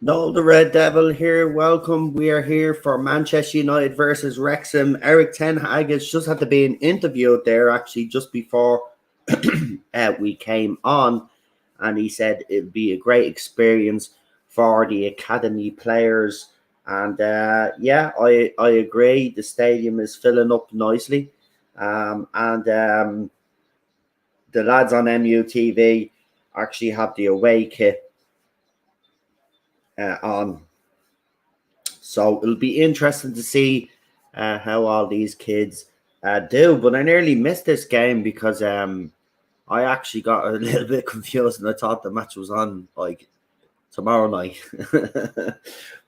No, the Red Devil here. Welcome. We are here for Manchester United versus Wrexham. Eric Ten Hag has just had to be interviewed there actually just before we came on, and he said it'd be a great experience for the academy players. And yeah, I agree. The stadium is filling up nicely, and the lads on MUTV actually have the away kit on. So it'll be interesting to see how all these kids do. But I nearly missed this game because I actually got a little bit confused and I thought the match was on like tomorrow night.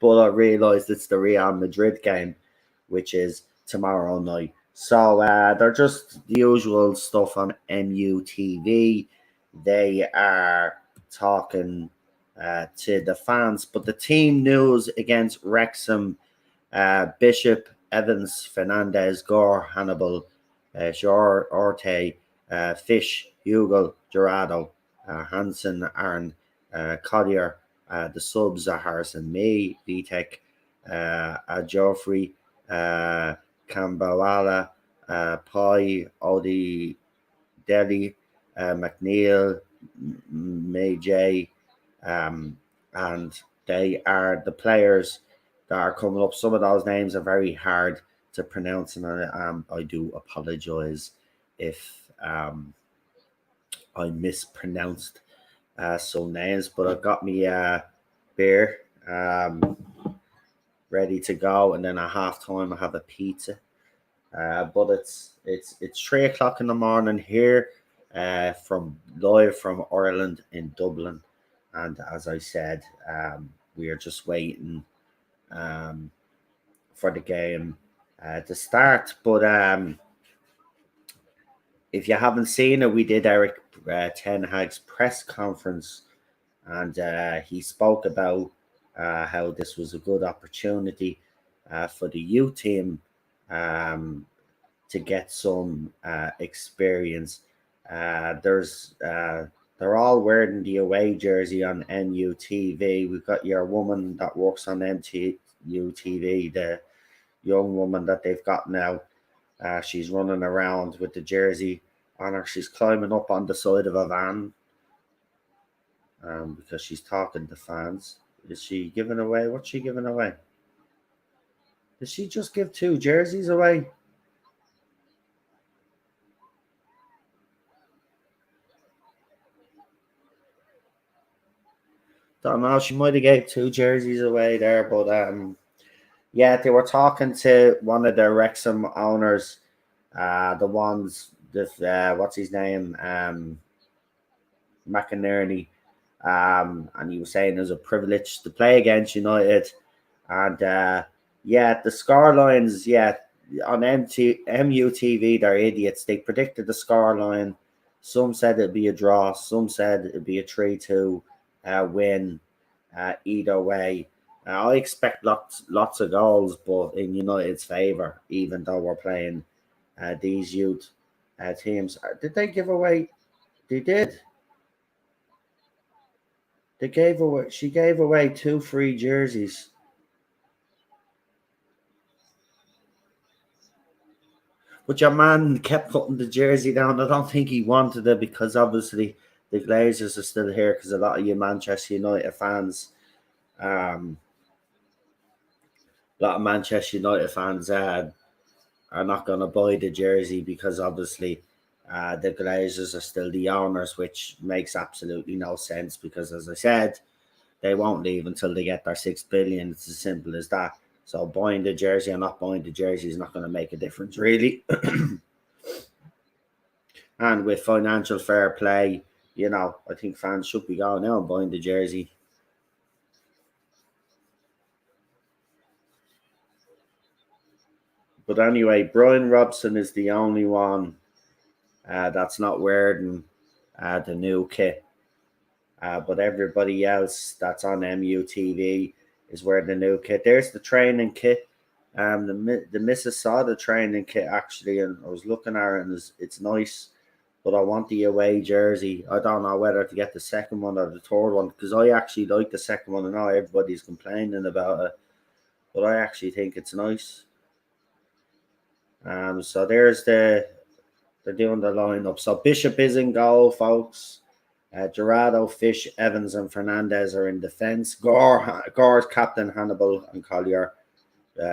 But I realised it's the Real Madrid game, which is tomorrow night. So they're just the usual stuff on MUTV. They are talking to the fans, but the team news against Wrexham: Bishop, Evans, Fernandez, Gore, Hannibal, Jor, Orte, Fish, Hugo, Gerardo, Hansen, Arn, Collier. The subs are Harrison May, Vitek, Joffrey, Kambawala, Pai, Odi, Delhi, McNeil, May J, and they are the players that are coming up. Some of those names are very hard to pronounce, and I do apologize if I mispronounced some names. But I've got me beer ready to go, and then at half time I have a pizza. But it's 3 o'clock in the morning here, from live from Ireland in Dublin, and as I said, we are just waiting um, for the game to start. But if you haven't seen it, we did Eric Ten Hag's press conference, and he spoke about how this was a good opportunity for the youth team um, to get some experience. They're all wearing the away jersey on NUTV. We've got your woman that works on NUTV, the young woman that they've got now. She's running around with the jersey on her. She's climbing up on the side of a van because she's talking to fans. Is she giving away? What's she giving away? Did she just give two jerseys away? Don't know. She might have gave two jerseys away there, but yeah, they were talking to one of the Wrexham owners, the ones that what's his name, McInerney, and he was saying it was a privilege to play against United, and yeah, the score lines, yeah, on MUTV, they're idiots. They predicted the score line. Some said it'd be a draw. Some said it'd be a 3-2 win. Either way, I expect lots of goals, but in United's favour, even though we're playing these youth teams. Did they give away? They did. They gave away. She gave away two free jerseys. But your man kept putting the jersey down. I don't think he wanted it because obviously the Glazers are still here because a lot of you Manchester United fans, um, a lot of Manchester United fans are not going to buy the jersey because obviously the Glazers are still the owners, which makes absolutely no sense because, as I said, they won't leave until they get their 6 billion. It's as simple as that. So buying the jersey or not buying the jersey is not going to make a difference, really. And with financial fair play, I think fans should be going out and buying the jersey. But anyway, Brian Robson is the only one that's not wearing the new kit. But everybody else that's on MUTV is wearing the new kit. There's the training kit. The missus saw the training kit actually, and I was looking at it, and it's nice. but I want the away jersey. I don't know whether to get the second one or the third one because I actually like the second one. I know everybody's complaining about it, but I actually think it's nice. So there's they're doing the lineup. So Bishop is in goal, folks. Gerardo, Fish, Evans, and Fernandez are in defence. Gore's captain, Hannibal and Collier,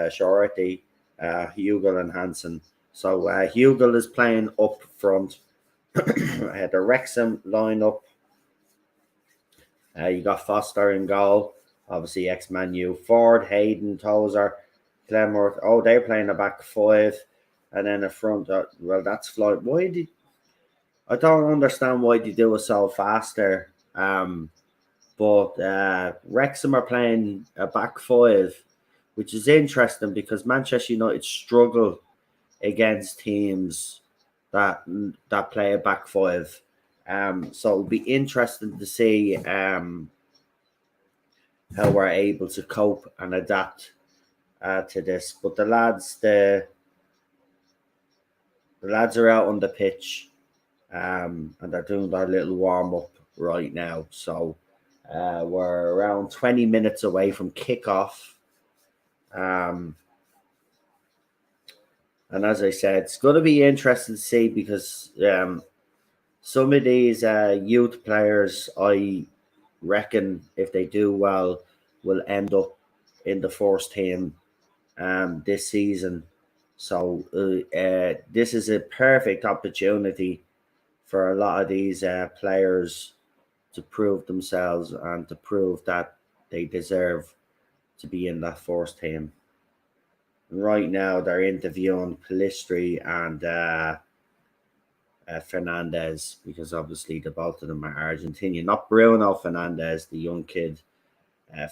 Shorty, Hugel and Hansen. So Hugel is playing up front. The Wrexham lineup. You got Foster in goal, obviously ex Manu. Ford, Hayden, Tozer, Glenworth. Oh, they're playing a back five, and then a front. Well, that's Floyd. Why did I don't understand why they do it so fast there. But Wrexham are playing a back five, which is interesting because Manchester United struggle against teams that play a back five. So it'll be interesting to see how we're able to cope and adapt to this. But the lads are out on the pitch, and they're doing their little warm up right now. So we're around 20 minutes away from kickoff. Um, and as I said, it's going to be interesting to see because some of these youth players, I reckon, if they do well, will end up in the first team this season. So this is a perfect opportunity for a lot of these players to prove themselves and to prove that they deserve to be in that first team. Right now, they're interviewing Palistri and Fernandez because obviously the both of them are Argentinian. Not Bruno Fernandez, the young kid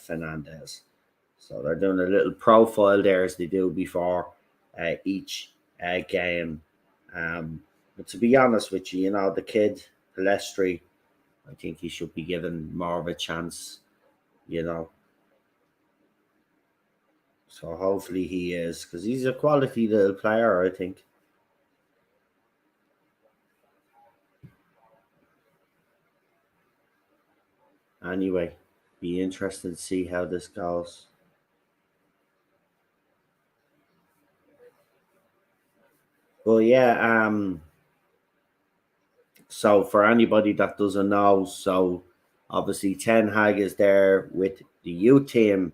Fernandez. So they're doing a little profile there as they do before each game. But to be honest with you, the kid Palestri, I think he should be given more of a chance. You know, so hopefully he is because he's a quality little player. I think. Anyway, be interested to see how this goes. Well, yeah. So for anybody that doesn't know, so obviously Ten Hag is there with the youth team,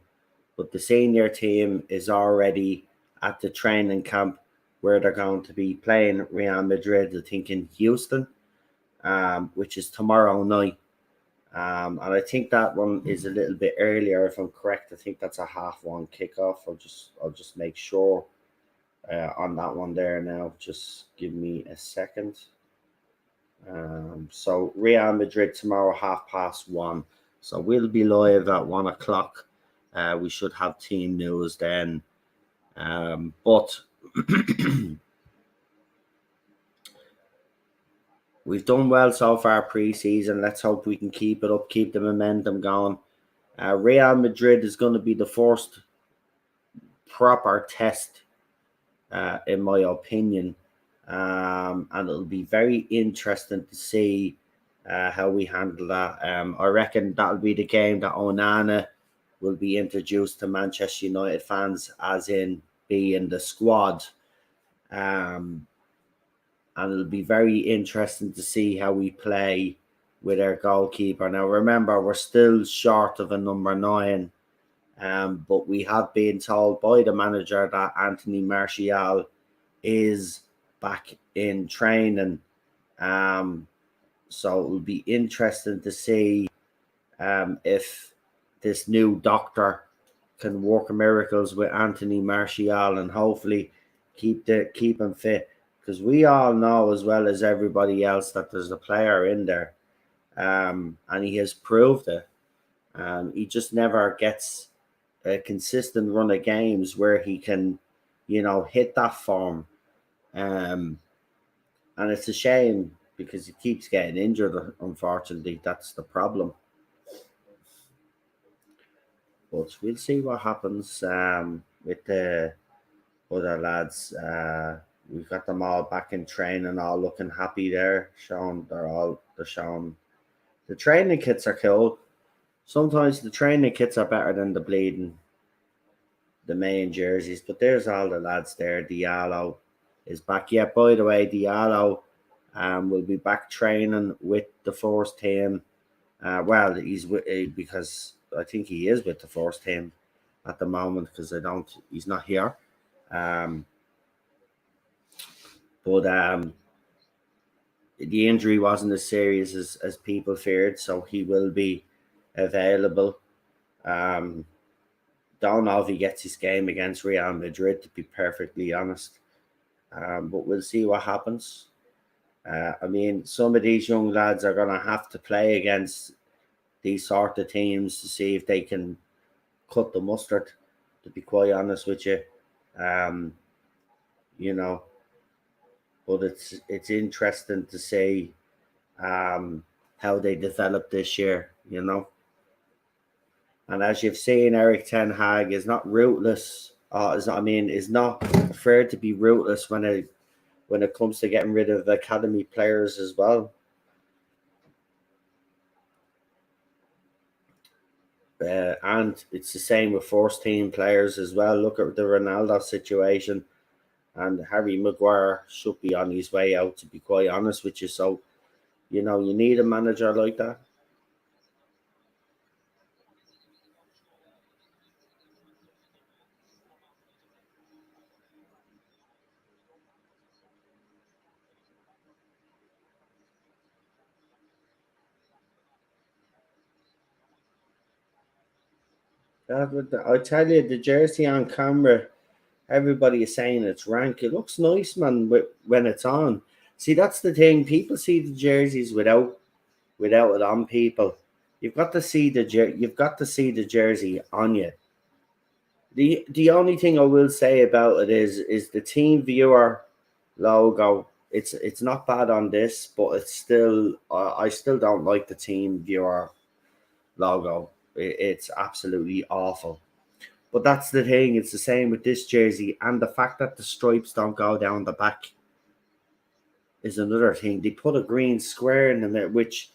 but the senior team is already at the training camp where they're going to be playing Real Madrid, I think in Houston, which is tomorrow night. And I think that one is a little bit earlier, if I'm correct. I think that's a 1:30 kickoff. I'll just make sure on that one there now. Just give me a second. So Real Madrid tomorrow 1:30. So we'll be live at 1 o'clock. We should have team news then. But we've done well so far pre-season. Let's hope we can keep it up, keep the momentum going. Real Madrid is going to be the first proper test, in my opinion. And it'll be very interesting to see how we handle that. I reckon that'll be the game that Onana will be introduced to Manchester United fans, as in be in the squad. And it'll be very interesting to see how we play with our goalkeeper. Now, remember, we're still short of a number 9, but we have been told by the manager that Anthony Martial is back in training. So it will be interesting to see if this new doctor can work miracles with Anthony Martial and hopefully keep him fit. Because we all know as well as everybody else that there's a player in there, and he has proved it. He just never gets a consistent run of games where he can, hit that form. Um, and it's a shame because he keeps getting injured. Unfortunately, that's the problem. But we'll see what happens with the other lads. We've got them all back in training, all looking happy there. Showing they're showing the training kits are cool. Sometimes the training kits are better than the main jerseys. But there's all the lads there. Diallo is back. Yeah, by the way, Diallo will be back training with the first team. Well, he's with because I think he is with the first team at the moment because I don't. He's not here. Um, but the injury wasn't as serious as people feared, so he will be available. Um, don't know if he gets his game against Real Madrid, to be perfectly honest. But we'll see what happens. I mean, some of these young lads are going to have to play against these sort of teams to see if they can cut the mustard, to be quite honest with you. Um, you know, but it's interesting to see um, how they develop this year, you know. And as you've seen, Eric Ten Hag is not ruthless. Is not afraid to be ruthless when it comes to getting rid of academy players as well. And it's the same with first team players as well. Look at the Ronaldo situation, and Harry Maguire should be on his way out, to be quite honest with you. So, you need a manager like that. I tell you, the jersey on camera, everybody is saying it's rank. It looks nice, man, when it's on. See, that's the thing. People see the jerseys without it on. People, you've got to see the jersey on you. The only thing I will say about it is the team viewer logo. It's not bad on this, but it's still I still don't like the team viewer logo. It's absolutely awful. But that's the thing. It's the same with this jersey, and the fact that the stripes don't go down the back is another thing. They put a green square in the middle, which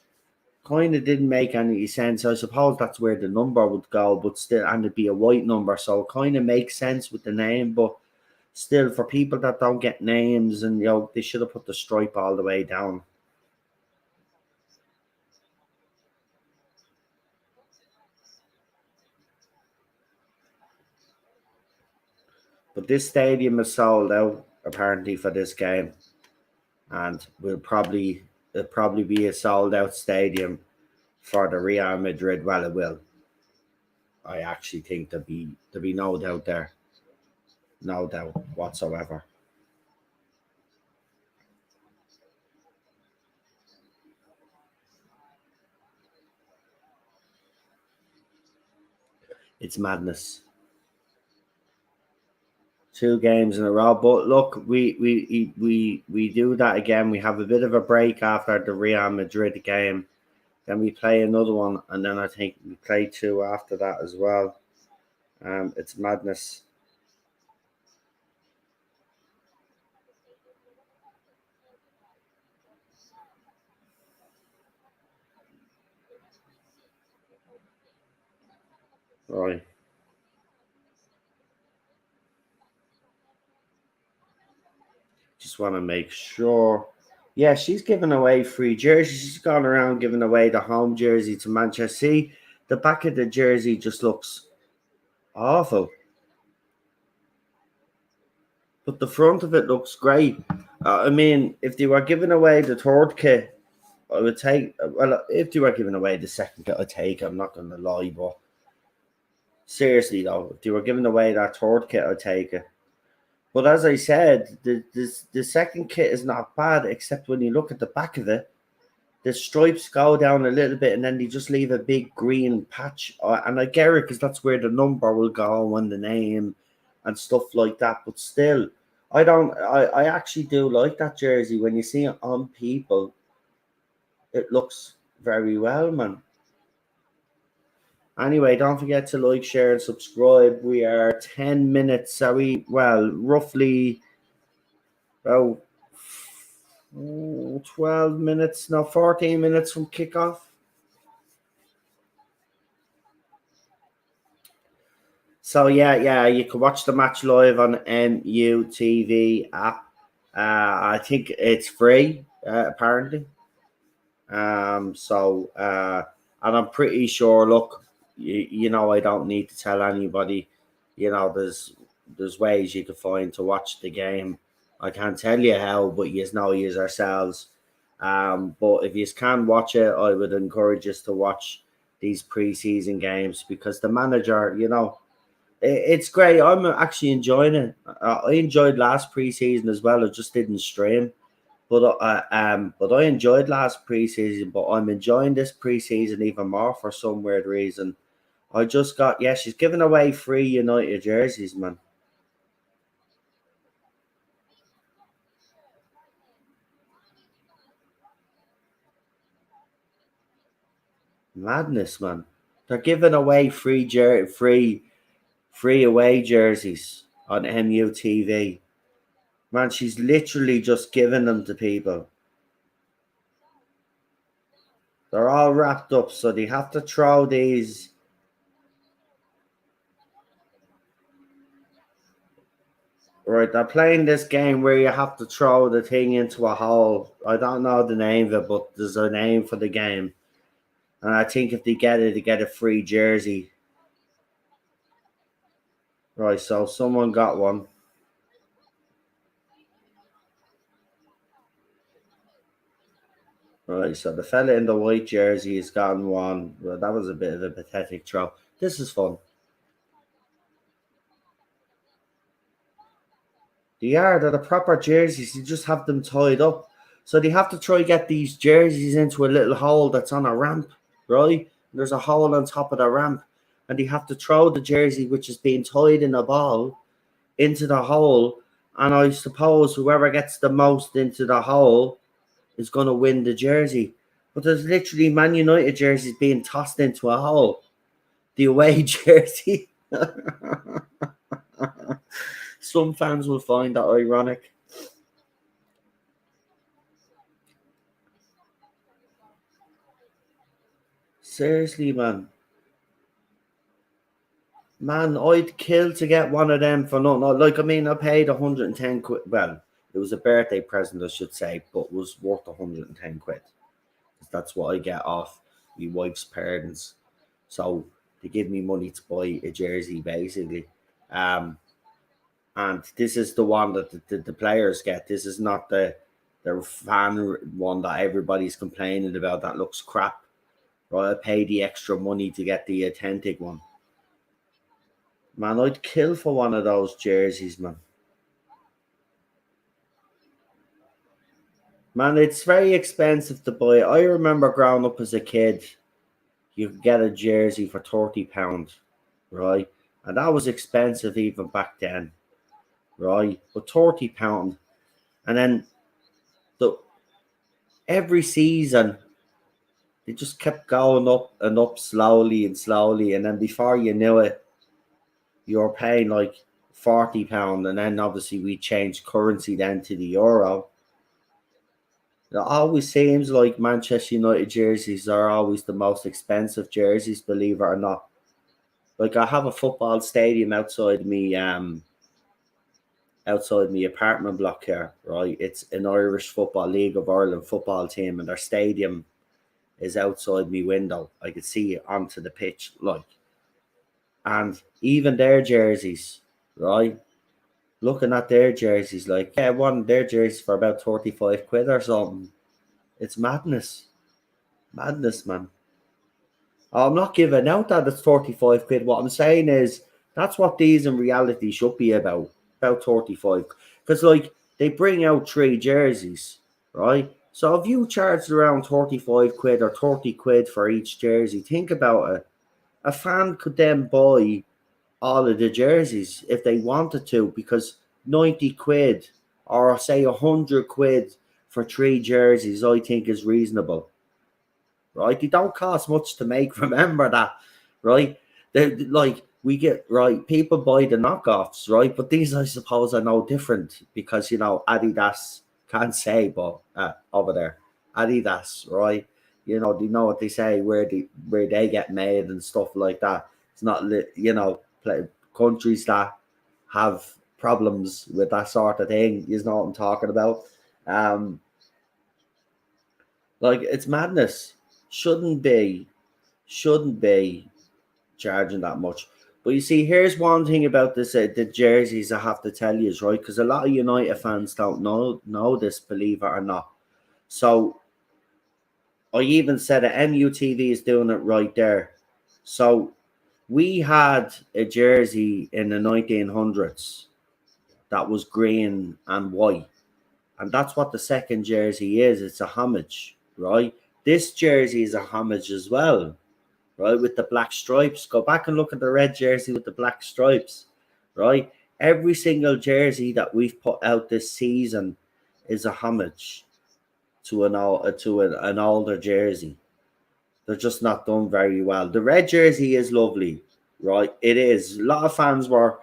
kind of didn't make any sense. I suppose that's where the number would go, but still, and it'd be a white number, so it kind of makes sense with the name. But still, for people that don't get names, and they should have put the stripe all the way down. But this stadium is sold out apparently for this game, and it'll probably be a sold out stadium for the Real Madrid. Well, it will. I actually think there'll be no doubt there, no doubt whatsoever. It's madness. Two games in a row, but look, we do that again. We have a bit of a break after the Real Madrid game. Then we play another one, and then I think we play two after that as well. It's madness. Right. Just want to make sure. Yeah, she's giving away free jerseys. She's gone around giving away the home jersey to Manchester. See, the back of the jersey just looks awful, but the front of it looks great. I mean, if they were giving away the third kit, I would take. Well, if they were giving away the second kit, I'd take. I'm not going to lie, but seriously though, if they were giving away that third kit, I'd take it. But as I said, the second kit is not bad, except when you look at the back of it, the stripes go down a little bit, and then they just leave a big green patch. And I get it because that's where the number will go and the name and stuff like that. But still, I don't. I actually do like that jersey. When you see it on people, it looks very well, man. Anyway, don't forget to like, share, and subscribe. We are 10 minutes. Are we? Well, roughly about 12 minutes, no, 14 minutes from kickoff. So yeah, you can watch the match live on MUTV app. I think it's free, apparently. And I'm pretty sure. Look, I don't need to tell anybody. There's ways you can find to watch the game. I can't tell you how, but you know you ourselves. But if you can watch it, I would encourage us to watch these preseason games because the manager, it's great. I'm actually enjoying it. I enjoyed last preseason as well. I just didn't stream. But I enjoyed last preseason, but I'm enjoying this preseason even more for some weird reason. I just got she's giving away free United jerseys, man. Madness, man. They're giving away free away jerseys on MUTV. Man, she's literally just giving them to people. They're all wrapped up, so they have to throw these. Right, they're playing this game where you have to throw the thing into a hole. I don't know the name of it, but there's a name for the game. And I think if they get a free jersey. Right, so someone got one. Right, so the fella in the white jersey has gotten one. Well, that was a bit of a pathetic throw. This is fun. They are. They're the proper jerseys. You just have them tied up. So they have to try get these jerseys into a little hole that's on a ramp, right? There's a hole on top of the ramp. And they have to throw the jersey, which is being tied in a ball, into the hole. And I suppose whoever gets the most into the hole is going to win the jersey. But there's literally Man United jerseys being tossed into a hole. The away jersey. Some fans will find that ironic. Seriously, man. Man, I'd kill to get one of them for nothing. Like, I mean, I paid 110 quid. Well, it was a birthday present, I should say, but it was worth 110 quid. That's what I get off my wife's parents. So they give me money to buy a jersey, basically. Um, and this is the one that the players get. This is not the fan one that everybody's complaining about. That looks crap. Right, I pay the extra money to get the authentic one. Man, I'd kill for one of those jerseys, man. Man, it's very expensive to buy. I remember growing up as a kid, you could get a jersey for £30, right? And that was expensive even back then, right? But £30. And then the every season they just kept going up and up slowly and slowly. And then before you knew it, you were paying like £40. And then obviously we changed currency then to the euro. It always seems like Manchester United jerseys are always the most expensive jerseys, believe it or not. Like I have a football stadium outside me apartment block here, right? It's an Irish Football League of Ireland football team, and their stadium is outside me window. I could see it onto the pitch, like, and even their jerseys, right? Looking at their jerseys, like, yeah, one of their jerseys for about 35 quid or something. It's madness, man. I'm not giving out that it's 35 quid. What I'm saying is that's what these in reality should be about 35. Because, like, they bring out three jerseys, right? So if you charged around 35 quid or 30 quid for each jersey, think about it. A fan could then buy all of the jerseys if they wanted to because 90 quid or say 100 quid for three jerseys, I think is reasonable, right? They don't cost much to make. Remember that, right? They like we get right. People buy the knockoffs, right? But these, I suppose, are no different because Adidas can't say, but over there, Adidas, right? They know what they say where they get made and stuff like that. It's not countries that have problems with that sort of thing. You know what I'm talking about? Um, like it's madness. Shouldn't be, shouldn't be charging that much. But you see, here's one thing about this: the jerseys. I have to tell you is right because a lot of United fans don't know this, believe it or not. So I even said that MUTV is doing it right there. So we had a jersey in the 1900s that was green and white, and that's what the second jersey is. It's a homage, right? This jersey is a homage as well, right? With the black stripes. Go back and look at the red jersey with the black stripes, right? Every single jersey that we've put out this season is a homage to an older jersey. They're just not done very well. The red jersey is lovely, right? It is. A lot of fans were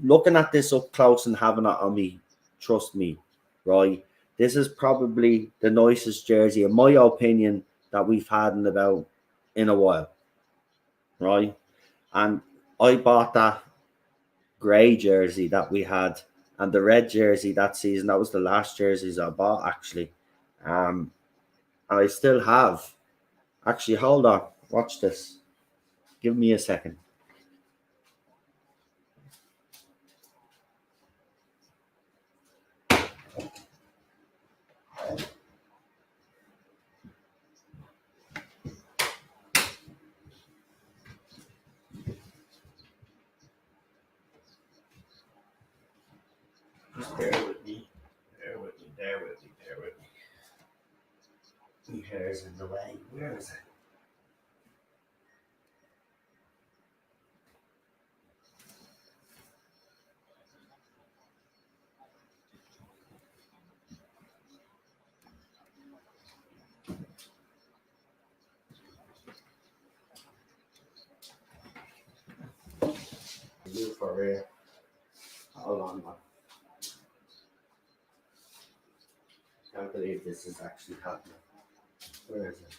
looking at this up close and having it on me. Trust me, right? This is probably the nicest jersey, in my opinion, that we've had in a while, right? And I bought that grey jersey that we had and the red jersey that season. That was the last jerseys I bought actually. Um, and I still have. Actually, hold on. Watch this. Give me a second. Just bear with me. Bear with me. Bear with me. Bear with me. My hair's in the way. Where is it? You for real. Hold on, man. Can't believe this is actually happening. Where is it?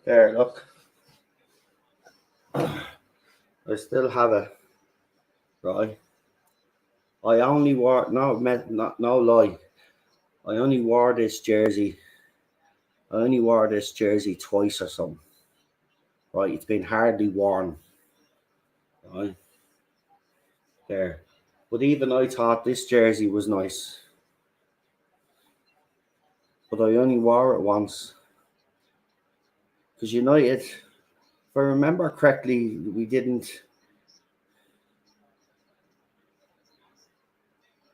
There, look. I still have it, right? I only wore no lie. I only wore this jersey. I only wore this jersey twice or something. Right, it's been hardly worn. Right there, but even I thought this jersey was nice. But I only wore it once because United, if I remember correctly, we didn't.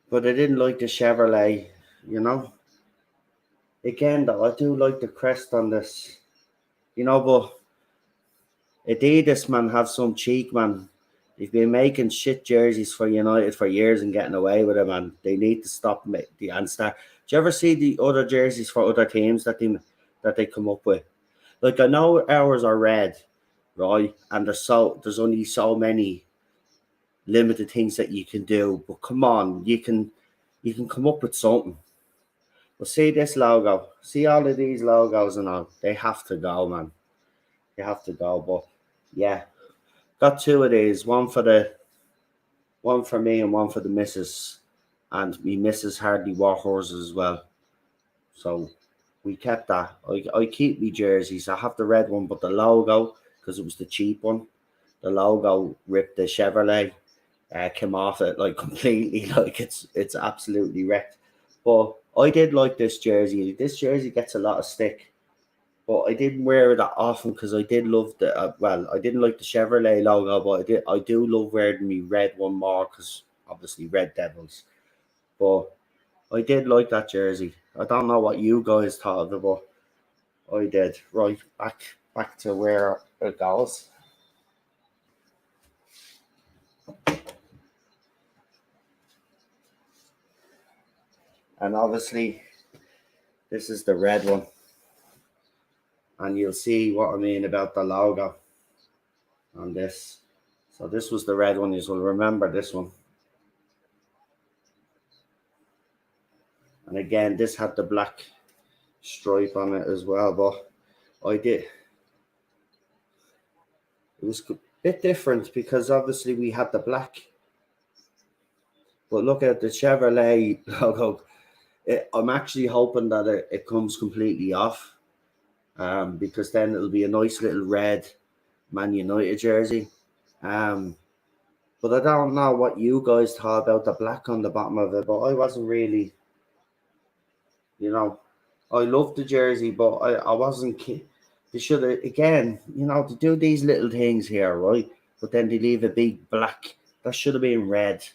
But I didn't like the Chevrolet. You know. Again, though, I do like the crest on this. But Adidas, man, have some cheek, man. They've been making shit jerseys for United for years and getting away with it, man. They need to stop and start. Do you ever see the other jerseys for other teams that they come up with? Like I know ours are red, right? And there's only so many limited things that you can do. But come on, you can come up with something. But see this logo, see all of these logos and all. They have to go, man. They have to go. But yeah, got two of these. One for me and one for the missus. And me missus hardly wore hers as well. So we kept that. I keep me jerseys. I have the red one, but the logo, because it was the cheap one, the logo ripped the Chevrolet, came off it like completely. Like it's absolutely wrecked. But I did like this jersey. This jersey gets a lot of stick, but I didn't wear it that often because I did love I didn't like the Chevrolet logo, but I do love wearing the red one more because obviously Red Devils. But I did like that jersey. I don't know what you guys thought of it, but I did. Right, back to where it goes. And obviously, this is the red one. And you'll see what I mean about the logo on this. So this was the red one. You will remember this one. And again, this had the black stripe on it as well. But I did. It was a bit different because obviously we had the black. But look at the Chevrolet logo. I'm actually hoping that it comes completely off. Because then it'll be a nice little red Man United jersey. Um, but I don't know what you guys thought about the black on the bottom of it, but I wasn't really, you know, I loved the jersey, but I wasn't. They should have, again, to do these little things here, right? But then they leave a big black. That should have been red.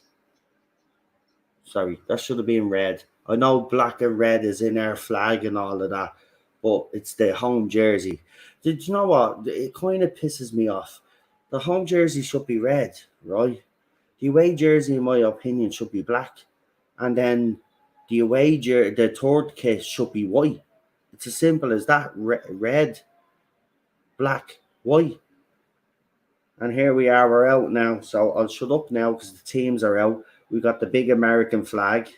Sorry, that should have been red. I know black and red is in our flag and all of that, but it's the home jersey. Did you know what? It kind of pisses me off. The home jersey should be red, right? The away jersey, in my opinion, should be black, and then the third kit should be white. It's as simple as that. Red, black, white. And here we are. We're out now. So I'll shut up now because the teams are out. We got the big American flag.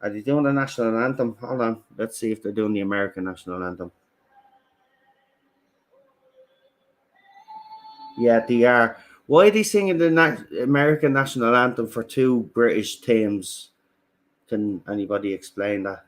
Are they doing the national anthem? Hold on. Let's see if they're doing the American national anthem. Yeah, they are. Why are they singing the American national anthem for two British teams? Can anybody explain that?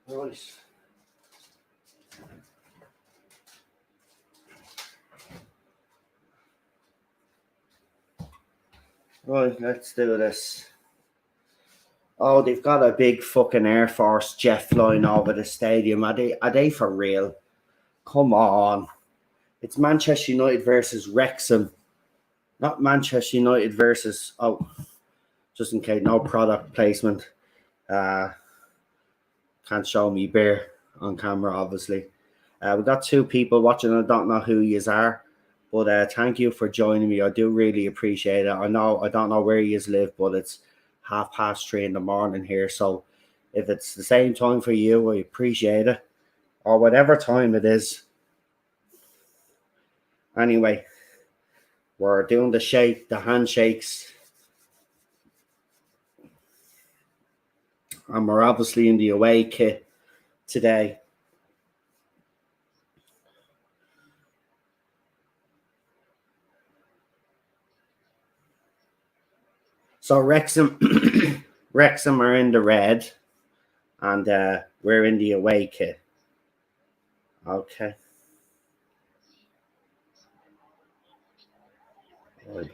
Right. Right, let's do this. Oh, they've got a big fucking Air Force jet flying over the stadium. Are they for real? Come on. It's Manchester United versus Wrexham. Not Manchester United versus just in case, no product placement. Uh can't show me beer on camera, obviously. We got two people watching. I don't know who yous are, but thank you for joining me. I do really appreciate it. I don't know where yous live, but it's 3:30 in the morning here. So if it's the same time for you, I appreciate it. Or whatever time it is. Anyway, we're doing the handshakes, and we're obviously in the away kit today. So Wrexham, Wrexham are in the red, and we're in the away kit. Okay.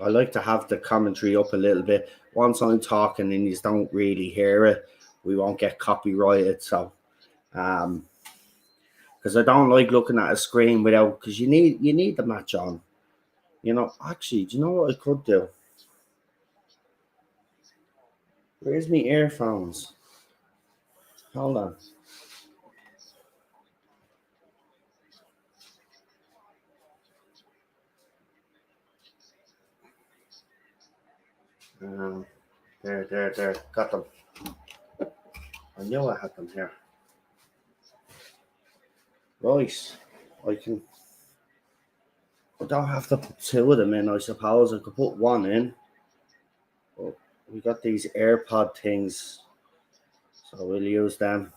I like to have the commentary up a little bit. Once I'm talking and you don't really hear it, we won't get copyrighted. So, because I don't like looking at a screen without, because you need the match on. Actually, do you know what I could do? Where's my earphones? Hold on. Um, there. Got them. I knew I had them here. Right. I can. I don't have to put two of them in. I suppose I could put one in. But we got these AirPod things, so we'll use them.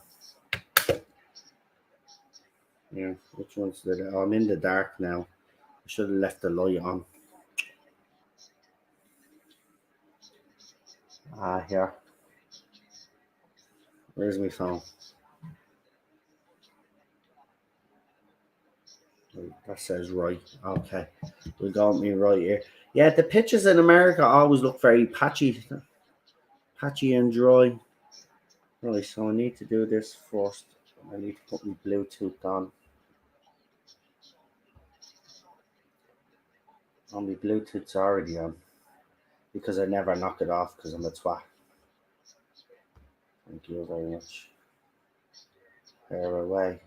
Yeah, which one's the? Oh, I'm in the dark now. I should have left the light on. Here. Where's my phone? That says right. Okay, we got me right here. Yeah, the pitches in America always look very patchy and dry. Right, so I need to do this first. I need to put my Bluetooth on. On my Bluetooth's already on because I never knock it off because I'm a twat. Thank you very much. Fire away.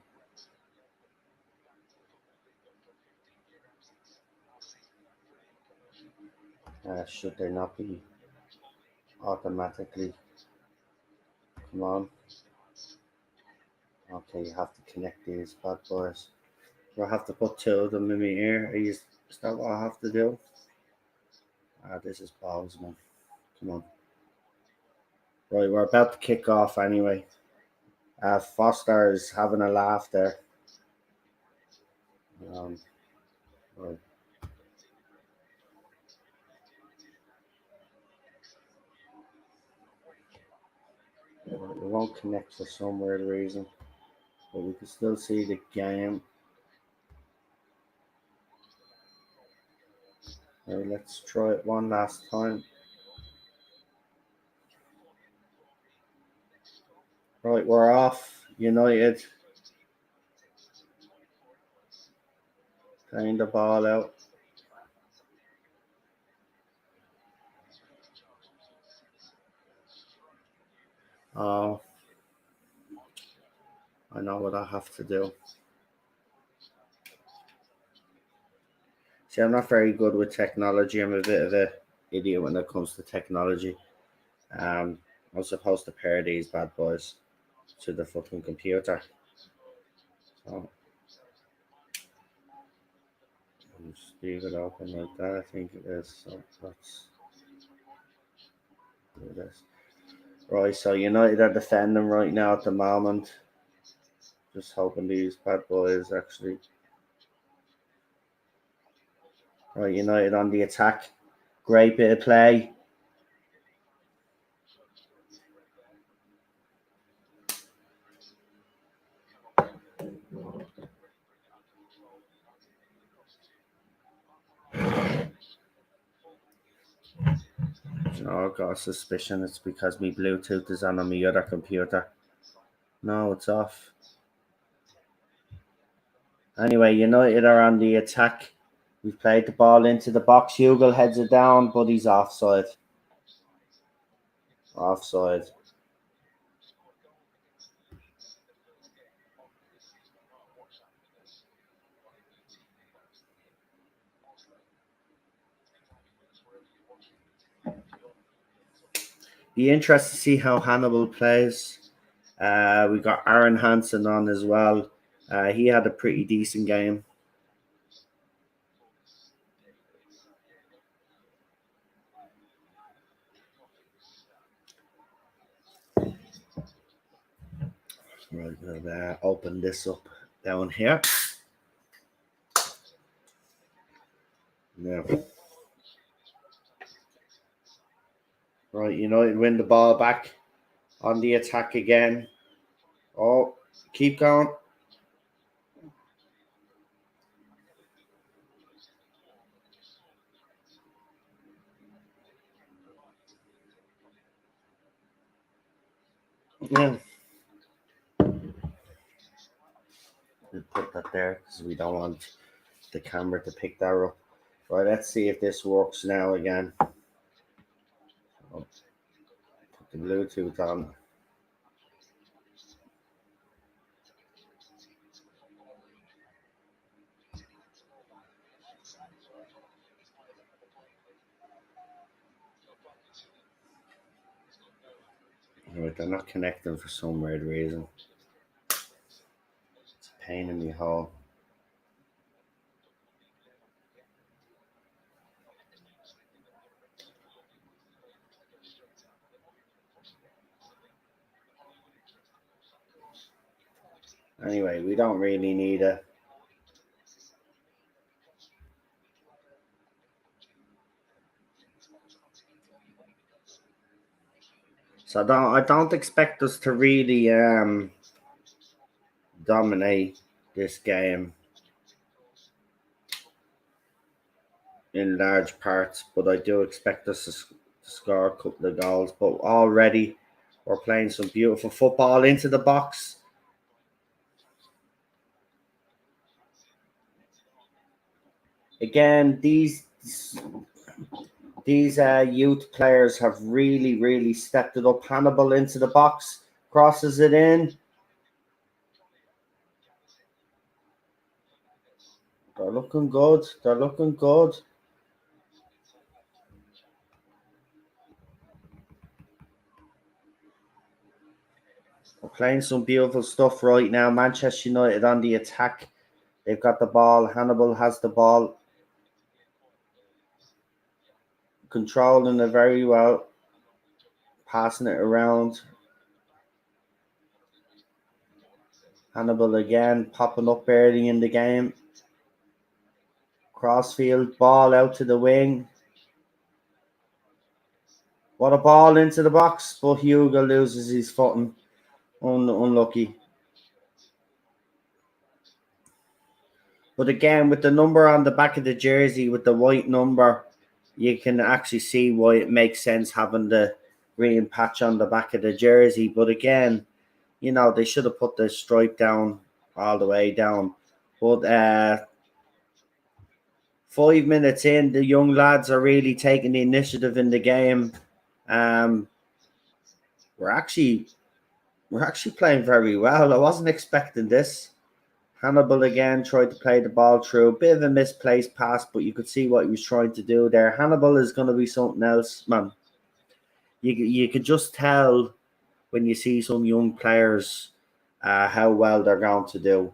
Should they not be automatically? Come on. Okay, you have to connect these bad boys. Do I have to put two of them in my ear? Is that what I have to do? This is balls, man. Come on. Right, we're about to kick off anyway. Foster is having a laugh there. Right. It won't connect for some weird reason, but we can still see the game. Right, let's try it one last time. Right, we're off. United playing the ball out. Oh, I know what I have to do. See, I'm not very good with technology. I'm a bit of an idiot when it comes to technology. I'm supposed to pair these bad boys to the fucking computer. So just leave it open like that. I think it is. So let's do this. Right, so United are defending right now at the moment. Just hoping these bad boys actually. Right, United on the attack. Great bit of play. I've got a suspicion it's because my Bluetooth is on my other computer. No, it's off. Anyway, United are on the attack. We've played the ball into the box. Hugo heads it down, but he's offside. Offside. Be interested to see how Hannibal plays. We got Aaron Hansen on as well. He had a pretty decent game. Right, we'll open this up down here. Yeah. Right, United win the ball back on the attack again. Oh, keep going. Yeah. We'll put that there because we don't want the camera to pick that up. Right, let's see if this works now again. Oh, put the Bluetooth on. Right, they're not connecting for some weird reason. It's a pain in the hole. Anyway, we don't really need it. So I don't expect us to really dominate this game in large parts, but I do expect us to score a couple of goals. But already we're playing some beautiful football into the box. Again, these These youth players have really, really stepped it up. Hannibal into the box, crosses it in. They're looking good. They're looking good. They're playing some beautiful stuff right now. Manchester United on the attack. They've got the ball. Hannibal has the ball. Controlling it very well. Passing it around. Hannibal again, popping up early in the game. Crossfield, ball out to the wing. What a ball into the box, but Hugo loses his footing. Unlucky. But again, with the number on the back of the jersey, with the white number, you can actually see why it makes sense having the green patch on the back of the jersey. But again, they should have put the stripe down all the way down. But 5 minutes in, the young lads are really taking the initiative in the game. We're actually playing very well. I wasn't expecting this. Hannibal again tried to play the ball through. A bit of a misplaced pass, but you could see what he was trying to do there. Hannibal is going to be something else, man. You could just tell when you see some young players how well they're going to do.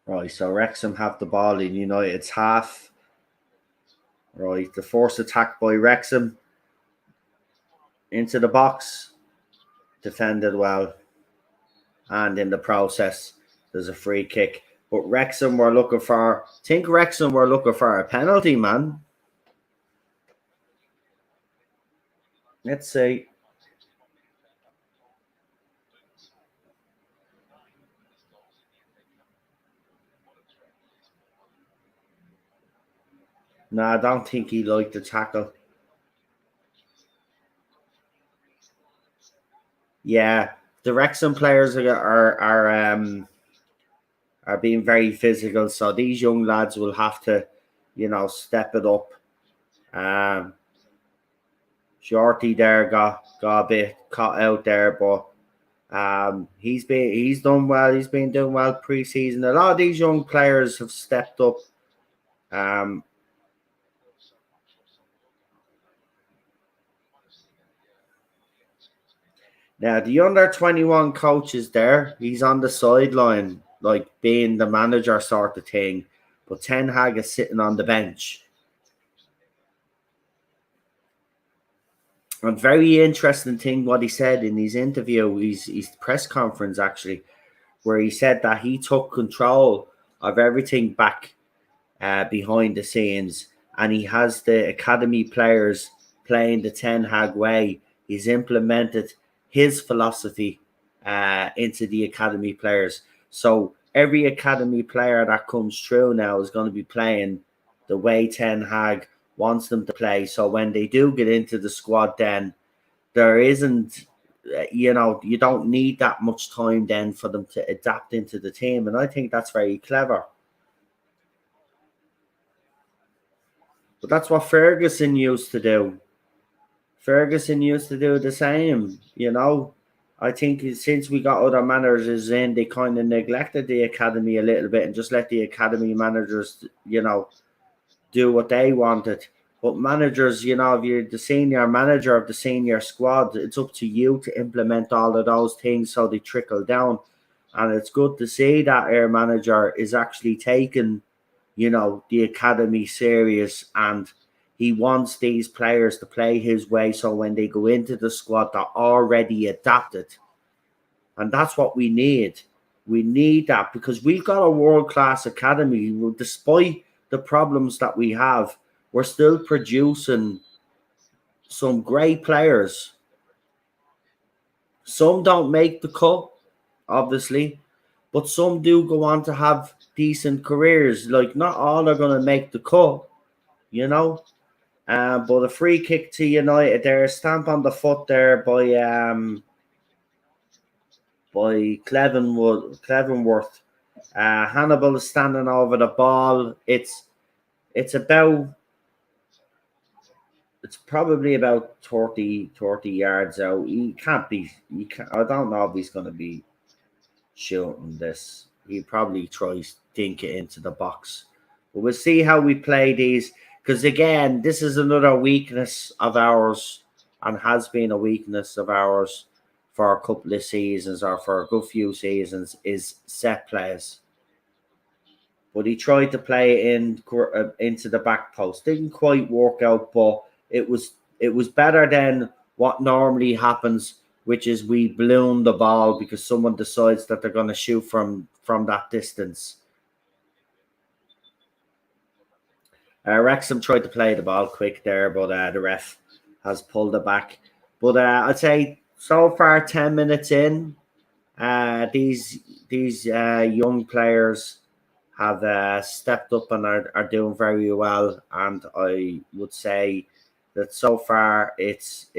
Right, so Wrexham have the ball in United's half. Right, the forced attack by Wrexham into the box, defended well, and in the process, there's a free kick. But Wrexham were looking for a penalty, man. Let's see. No, I don't think he liked the tackle. Yeah, the Wrexham players are being very physical, so these young lads will have to, step it up. Shorty there got a bit caught out there, but he's done well. He's been doing well pre-season. A lot of these young players have stepped up. Now the under 21 coach is there. He's on the sideline, like being the manager sort of thing. But Ten Hag is sitting on the bench. A very interesting thing what he said in his interview, his press conference actually, where he said that he took control of everything back behind the scenes, and he has the academy players playing the Ten Hag way. He's implemented his philosophy into the academy players. So every academy player that comes through now is going to be playing the way Ten Hag wants them to play. So when they do get into the squad, then there isn't, you don't need that much time then for them to adapt into the team. And I think that's very clever. But that's what Ferguson used to do. Ferguson used to do the same, I think since we got other managers in, they kind of neglected the academy a little bit and just let the academy managers, do what they wanted. But managers, if you're the senior manager of the senior squad, it's up to you to implement all of those things so they trickle down. And it's good to see that our manager is actually taking, the academy serious, and he wants these players to play his way. So when they go into the squad, they're already adapted. And that's what we need. We need that because we've got a world-class academy. Despite the problems that we have, we're still producing some great players. Some don't make the cut, obviously, but some do go on to have decent careers. Like, not all are going to make the cut, you know. But a free kick to United there, stamp on the foot there by Clevenworth. Hannibal is standing over the ball. It's about it's probably about 30 yards out. He can't be. He can't, I don't know if he's going to be shooting this. He probably tries to dink it into the box. But we'll see how we play these. Because again, this is another weakness of ours, and has been a weakness of ours for a couple of seasons, or for a good few seasons, is set plays. But he tried to play into the back post. Didn't quite work out, but it was better than what normally happens, which is we balloon the ball because someone decides that they're going to shoot from that distance. Wrexham tried to play the ball quick there, but the ref has pulled it back. But I'd say so far, 10 minutes in, these young players have stepped up and are doing very well. And I would say that so far it's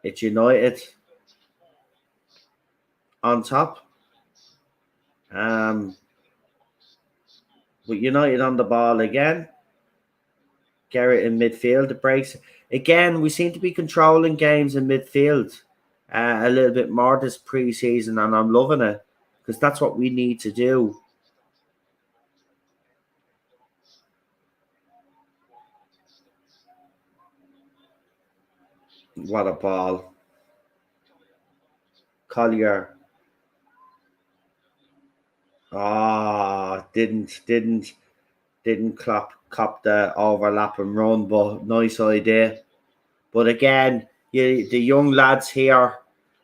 United on top. With United on the ball again. Garrett in midfield. The breaks. Again, we seem to be controlling games in midfield a little bit more this pre-season, and I'm loving it because that's what we need to do. What a ball. Collier. Didn't cop the overlap and run, but nice idea. But again, the young lads here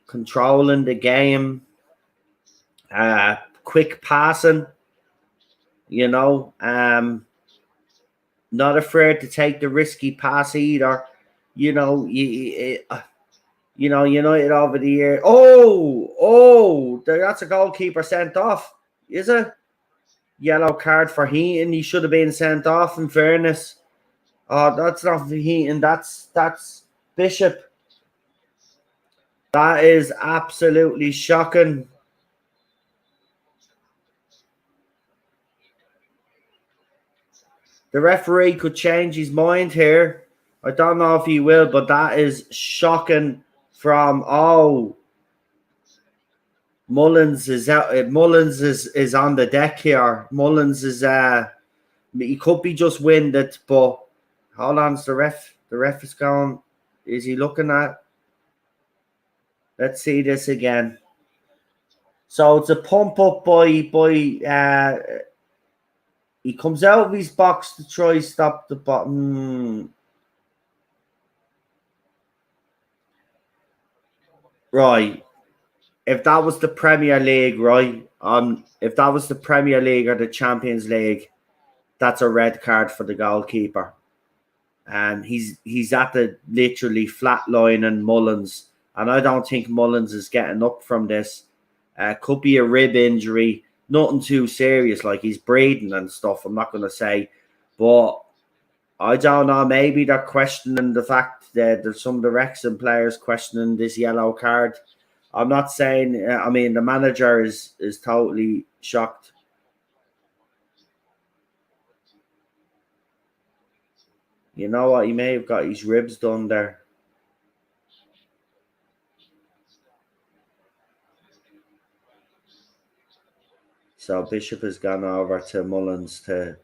controlling the game, quick passing, not afraid to take the risky pass either. United over the year. That's a goalkeeper sent off, is it? Yellow card for Heaton. He should have been sent off, in fairness. Oh, that's not for Heaton. That's Bishop. That is absolutely shocking. The referee could change his mind here. I don't know if he will, but that is shocking from Mullins is out. Mullins is on the deck here. Mullins is he could be just winded, but hold on, the ref. The ref is going. Is he looking at? Let's see this again. So it's a pump up by he comes out of his box to try stop the bottom. Right. If that was the Premier League, right? If that was the Premier League or the Champions League, that's a red card for the goalkeeper. And he's at the literally flat line and Mullins. And I don't think Mullins is getting up from this. Could be a rib injury. Nothing too serious, like he's breathing and stuff, I'm not going to say. But I don't know, maybe they're questioning the fact that there's some of the Wrexham players questioning this yellow card. I'm not saying, the manager is totally shocked. You know what? He may have got his ribs done there. So Bishop has gone over to Mullins to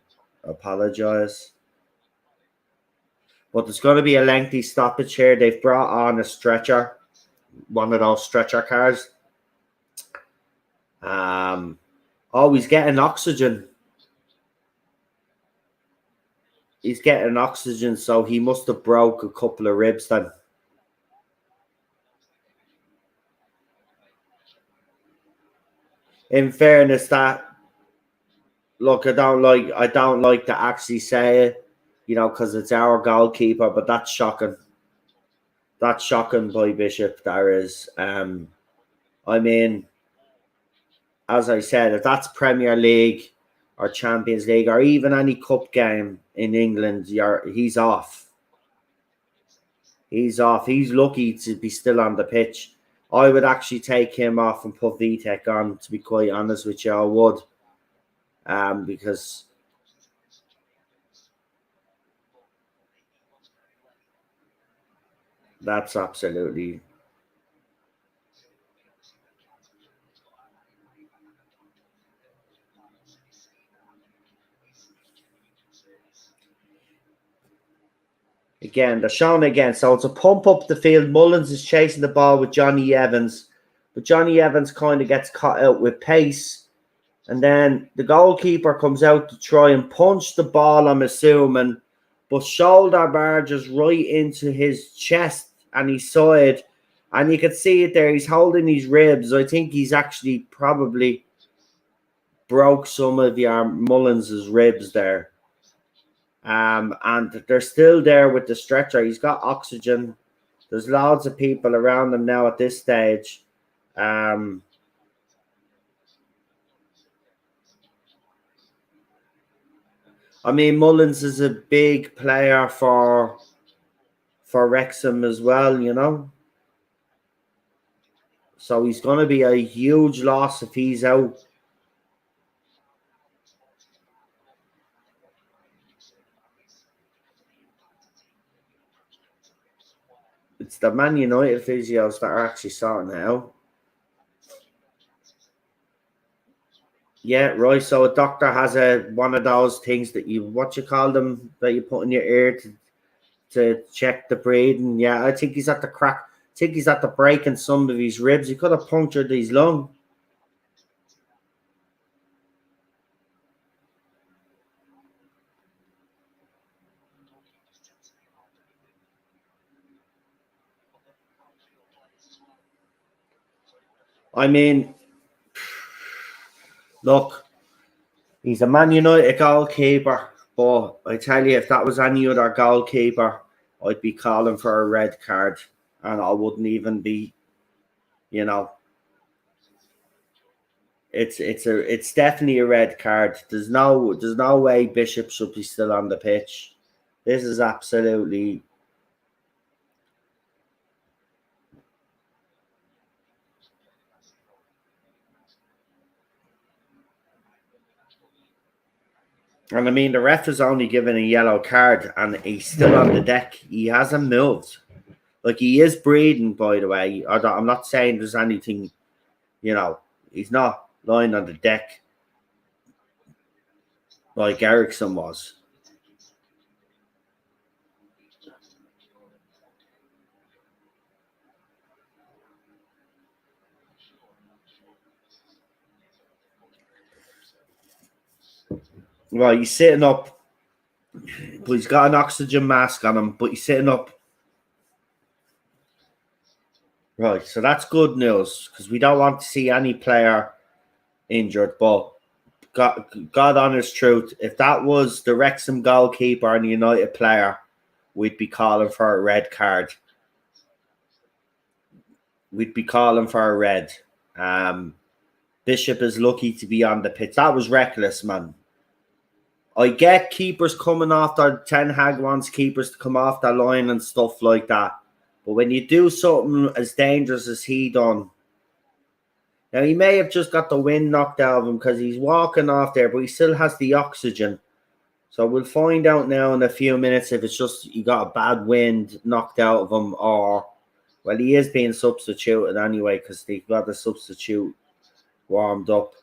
apologise. But there's going to be a lengthy stoppage here. They've brought on a stretcher, one of those stretcher cars. He's getting oxygen. He's getting oxygen, so he must have broke a couple of ribs then. In fairness, I don't like to actually say it, because it's our goalkeeper, but that's shocking. That's shocking by Bishop. There is. as I said, if that's Premier League or Champions League or even any cup game in England, he's off. He's off. He's lucky to be still on the pitch. I would actually take him off and put VTech on, to be quite honest with you. I would. Because that's absolutely. Again, they're showing again. So it's a pump up the field. Mullins is chasing the ball with Johnny Evans. But Johnny Evans kind of gets caught out with pace. And then the goalkeeper comes out to try and punch the ball, I'm assuming. But shoulder barges right into his chest and his side. And you can see it there. He's holding his ribs. I think he's actually probably broke some of your Mullins' ribs there. And they're still there with the stretcher. He's got oxygen. There's loads of people around him now at this stage. I mean, Mullins is a big player for Wrexham as well, you know. So he's going to be a huge loss if he's out. It's the Man United physios that are actually sorting it out. Yeah, right. So a doctor has one of those things that what you call them, that you put in your ear to check the breathing. Yeah, I think he's at the crack. I think he's at the breaking some of his ribs. He could have punctured his lung. I mean, look, he's a Man United goalkeeper, but I tell you, if that was any other goalkeeper, I'd be calling for a red card, and I wouldn't even be, you know, it's definitely a red card. There's no way Bishop should be still on the pitch. This is absolutely. And I mean, the ref is only given a yellow card, and he's still on the deck. He hasn't moved. Like, he is breathing, by the way. I'm not saying there's anything, you know. He's not lying on the deck like Ericsson was. Well, he's sitting up, but he's got an oxygen mask on him, but he's sitting up. Right, so that's good news, because we don't want to see any player injured. But God honest truth, if that was the Wrexham goalkeeper and the United player, we'd be calling for a red card. We'd be calling for a red. Bishop is lucky to be on the pitch. That was reckless, man. I get keepers coming off their Ten Hag wants keepers to come off their line and stuff like that. But when you do something as dangerous as he done, now he may have just got the wind knocked out of him because he's walking off there, but he still has the oxygen. So we'll find out now in a few minutes if it's just he got a bad wind knocked out of him, or well, he is being substituted anyway because they've got the substitute warmed up.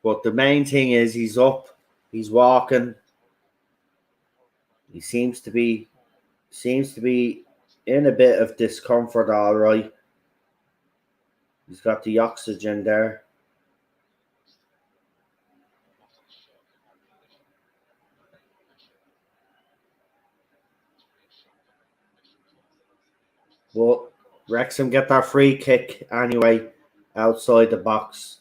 But the main thing is he's up, he's walking. He seems to be in a bit of discomfort, all right. He's got the oxygen there. But Wrexham get their free kick anyway outside the box.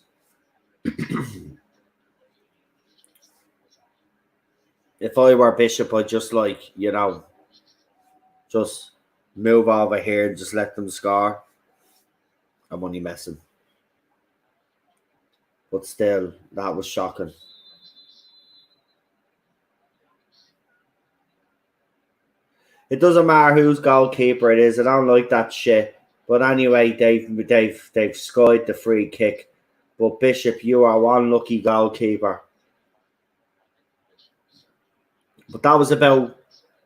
If I were Bishop, I'd just just move over here and just let them score. I'm only messing. But still, that was shocking. It doesn't matter whose goalkeeper it is. I don't like that shit. But anyway, they've scored the free kick. But Bishop, you are one lucky goalkeeper. But that was about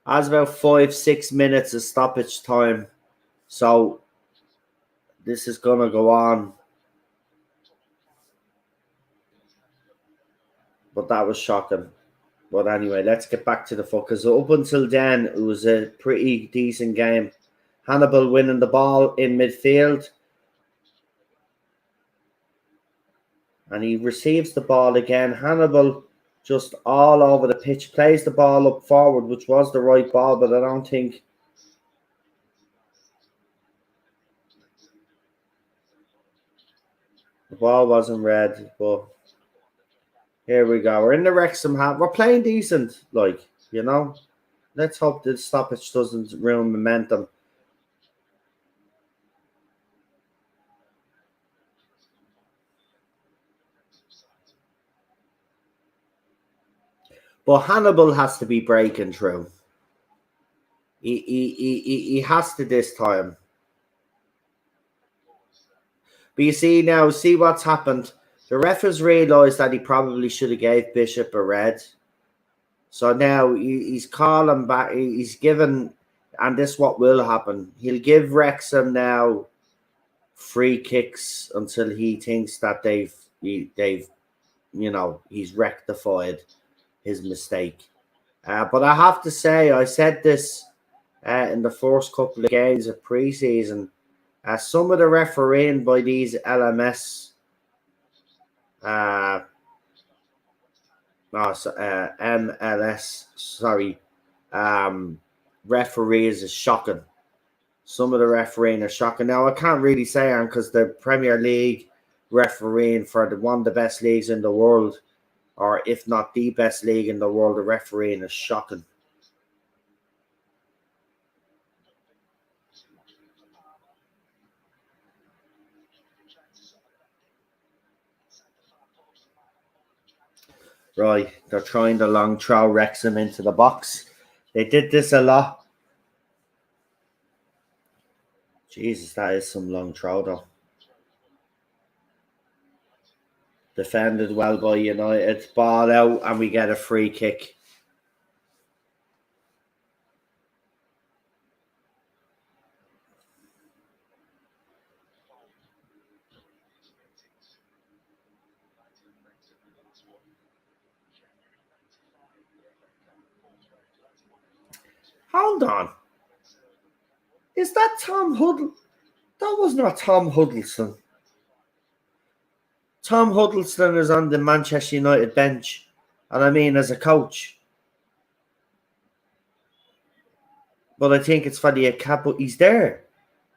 5-6 minutes of stoppage time. So this is gonna go on. But that was shocking. But anyway, let's get back to the focus. Up until then, it was a pretty decent game. Hannibal winning the ball in midfield. And he receives the ball again. Hannibal just all over the pitch, plays the ball up forward, which was the right ball, but I don't think the ball wasn't red. But here we go. We're in the Wrexham half. We're playing decent, Let's hope the stoppage doesn't ruin momentum. But Hannibal has to be breaking through. He has to this time. But you see what's happened. The ref has realised that he probably should have gave Bishop a red. So now he's calling back. He's given, and this what will happen. He'll give Wrexham now free kicks until he thinks that he's rectified his mistake. But I have to say, I said this in the first couple of games of preseason. Some of the refereeing by these MLS MLS, referees is shocking. Some of the refereeing are shocking. Now, I can't really say on because the Premier League refereeing for one of the best leagues in the world, or if not the best league in the world, the refereeing is shocking. Right, they're trying to long throw Wrexham into the box. They did this a lot. Jesus, that is some long throw though. Defended well by United. Ball out and we get a free kick. Hold on. Is that Tom Huddle? That was not Tom Huddleston. Tom Huddleston is on the Manchester United bench. And I mean as a coach. But I think it's for the cap. He's there.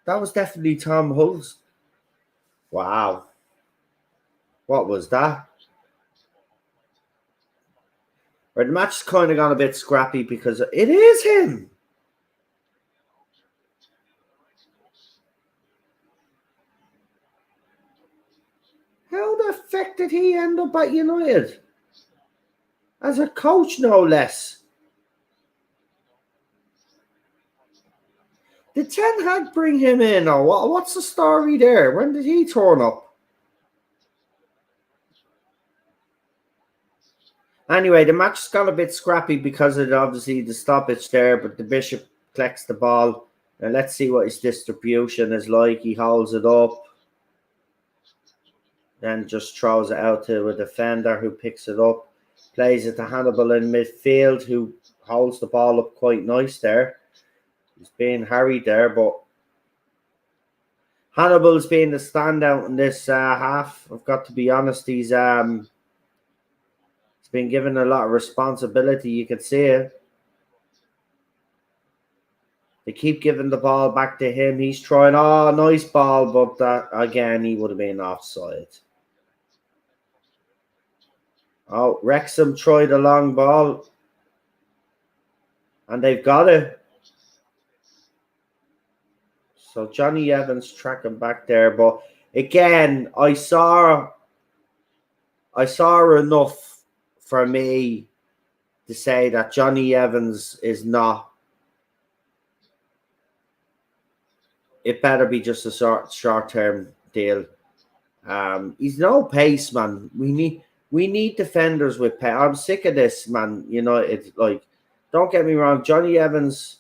That was definitely Tom Huddleston. Wow. What was that? Right, the match has kind of gone a bit scrappy because it is him. How the fuck did he end up at United? As a coach, no less. Did Ten Hag bring him in, or what's the story there? When did he turn up? Anyway, the match's got a bit scrappy because of obviously the stoppage there, but the Bishop collects the ball. And let's see what his distribution is like. He holds it up. Then just throws it out to a defender who picks it up. Plays it to Hannibal in midfield, who holds the ball up quite nice there. He's being harried there, but Hannibal's been the standout in this half. I've got to be honest. He's been given a lot of responsibility. You can see it. They keep giving the ball back to him. He's trying. Oh, nice ball, but that again, he would have been offside. Oh, Wrexham tried a long ball. and they've got it. So Johnny Evans tracking back there, but again, I saw enough for me to say that Johnny Evans is not. It better be just a short term deal. He's no pace, man. We need defenders with pace. I'm sick of this, man. It's like, don't get me wrong, Johnny Evans.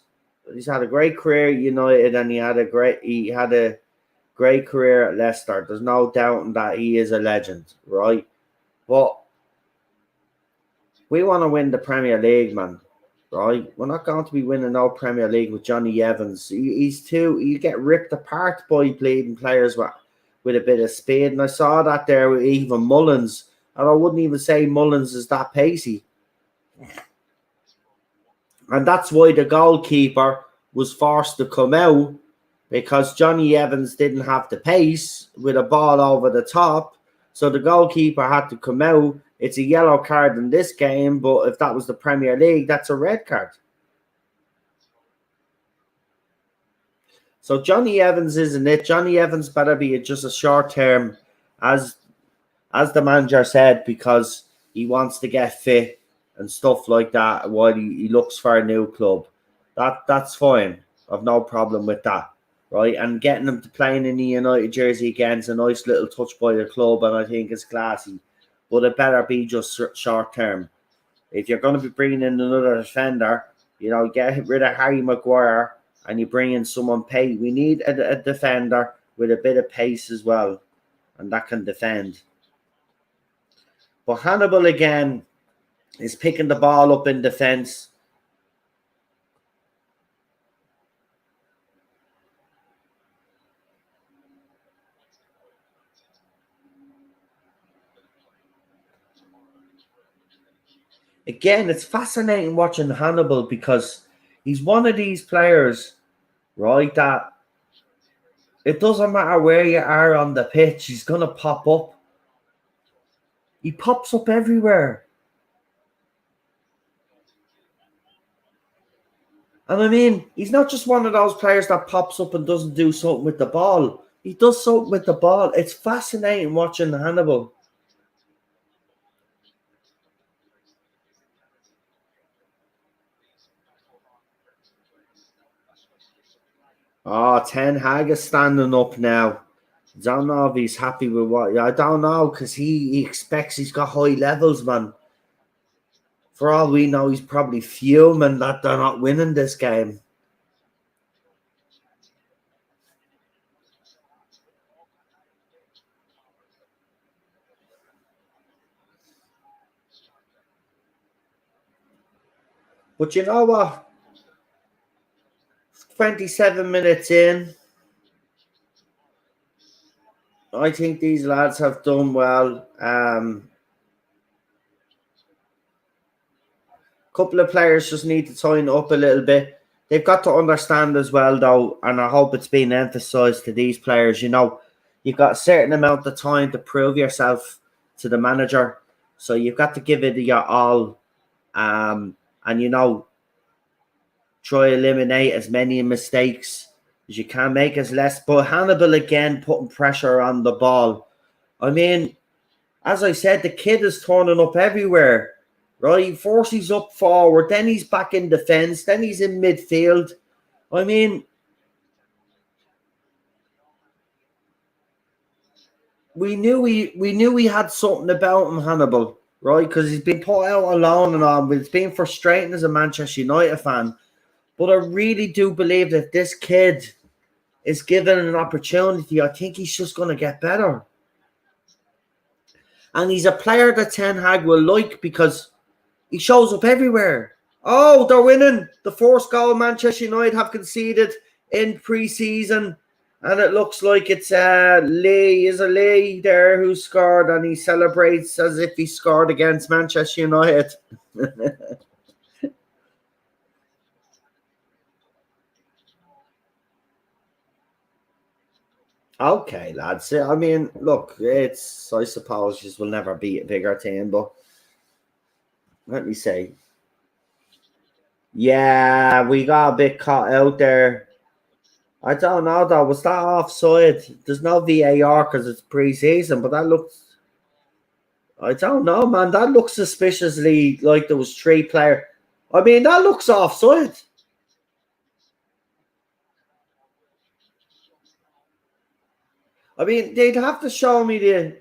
He's had a great career at United, and he had a great career at Leicester. There's no doubting that he is a legend, right? But we want to win the Premier League, man. Right? We're not going to be winning no Premier League with Johnny Evans. He's too. You get ripped apart by bleeding players with a bit of speed, and I saw that there with even Mullins. And I wouldn't even say Mullins is that pacey. And that's why the goalkeeper was forced to come out, because Johnny Evans didn't have the pace with a ball over the top. So the goalkeeper had to come out. It's a yellow card in this game, but if that was the Premier League, that's a red card. So Johnny Evans isn't it. Johnny Evans better be just a short term, as the manager said, because he wants to get fit and stuff like that while he looks for a new club. That's fine. I've no problem with that. Right? And getting him to playing in the United jersey again is a nice little touch by the club, and I think it's classy. But it better be just short term. If you're going to be bringing in another defender, get rid of Harry Maguire and you bring in someone pace. We need a defender with a bit of pace as well, and that can defend. But Hannibal again is picking the ball up in defence. Again, it's fascinating watching Hannibal, because he's one of these players, right, that it doesn't matter where you are on the pitch, he's going to pop up. He pops up everywhere. And I mean, he's not just one of those players that pops up and doesn't do something with the ball. He does something with the ball. It's fascinating watching Hannibal. Oh, Ten Hag is standing up now. I don't know if he's happy with what. I don't know, because he expects he's got high levels, man. For all we know, he's probably fuming that they're not winning this game. But you know what? 27 minutes in, I think these lads have done well. Couple of players just need to tighten up a little bit. They've got to understand as well, though, and I hope it's been emphasised to these players, you've got a certain amount of time to prove yourself to the manager. So you've got to give it your all. And, try eliminate as many mistakes as you can, make as less. But Hannibal again putting pressure on the ball. I mean, as I said, the kid is turning up everywhere, right? First he's up forward, then he's back in defence, then he's in midfield. I mean, we knew he had something about him, Hannibal, right? Because he's been put out alone and all, but it's been frustrating as a Manchester United fan. But I really do believe that this kid is given an opportunity. I think he's just going to get better. And he's a player that Ten Hag will like, because he shows up everywhere. Oh, they're winning. The first goal Manchester United have conceded in pre-season. And it looks like it's Lee there who scored, and he celebrates as if he scored against Manchester United. Okay, lads. I mean, look, I suppose you will never beat a bigger team, but let me say, Yeah, we got a bit caught out there. I don't know though. Was that offside? There's no VAR because it's pre-season, but that looks. I don't know, man. That looks suspiciously like there was three player. I mean, that looks offside. I mean, they'd have to show me the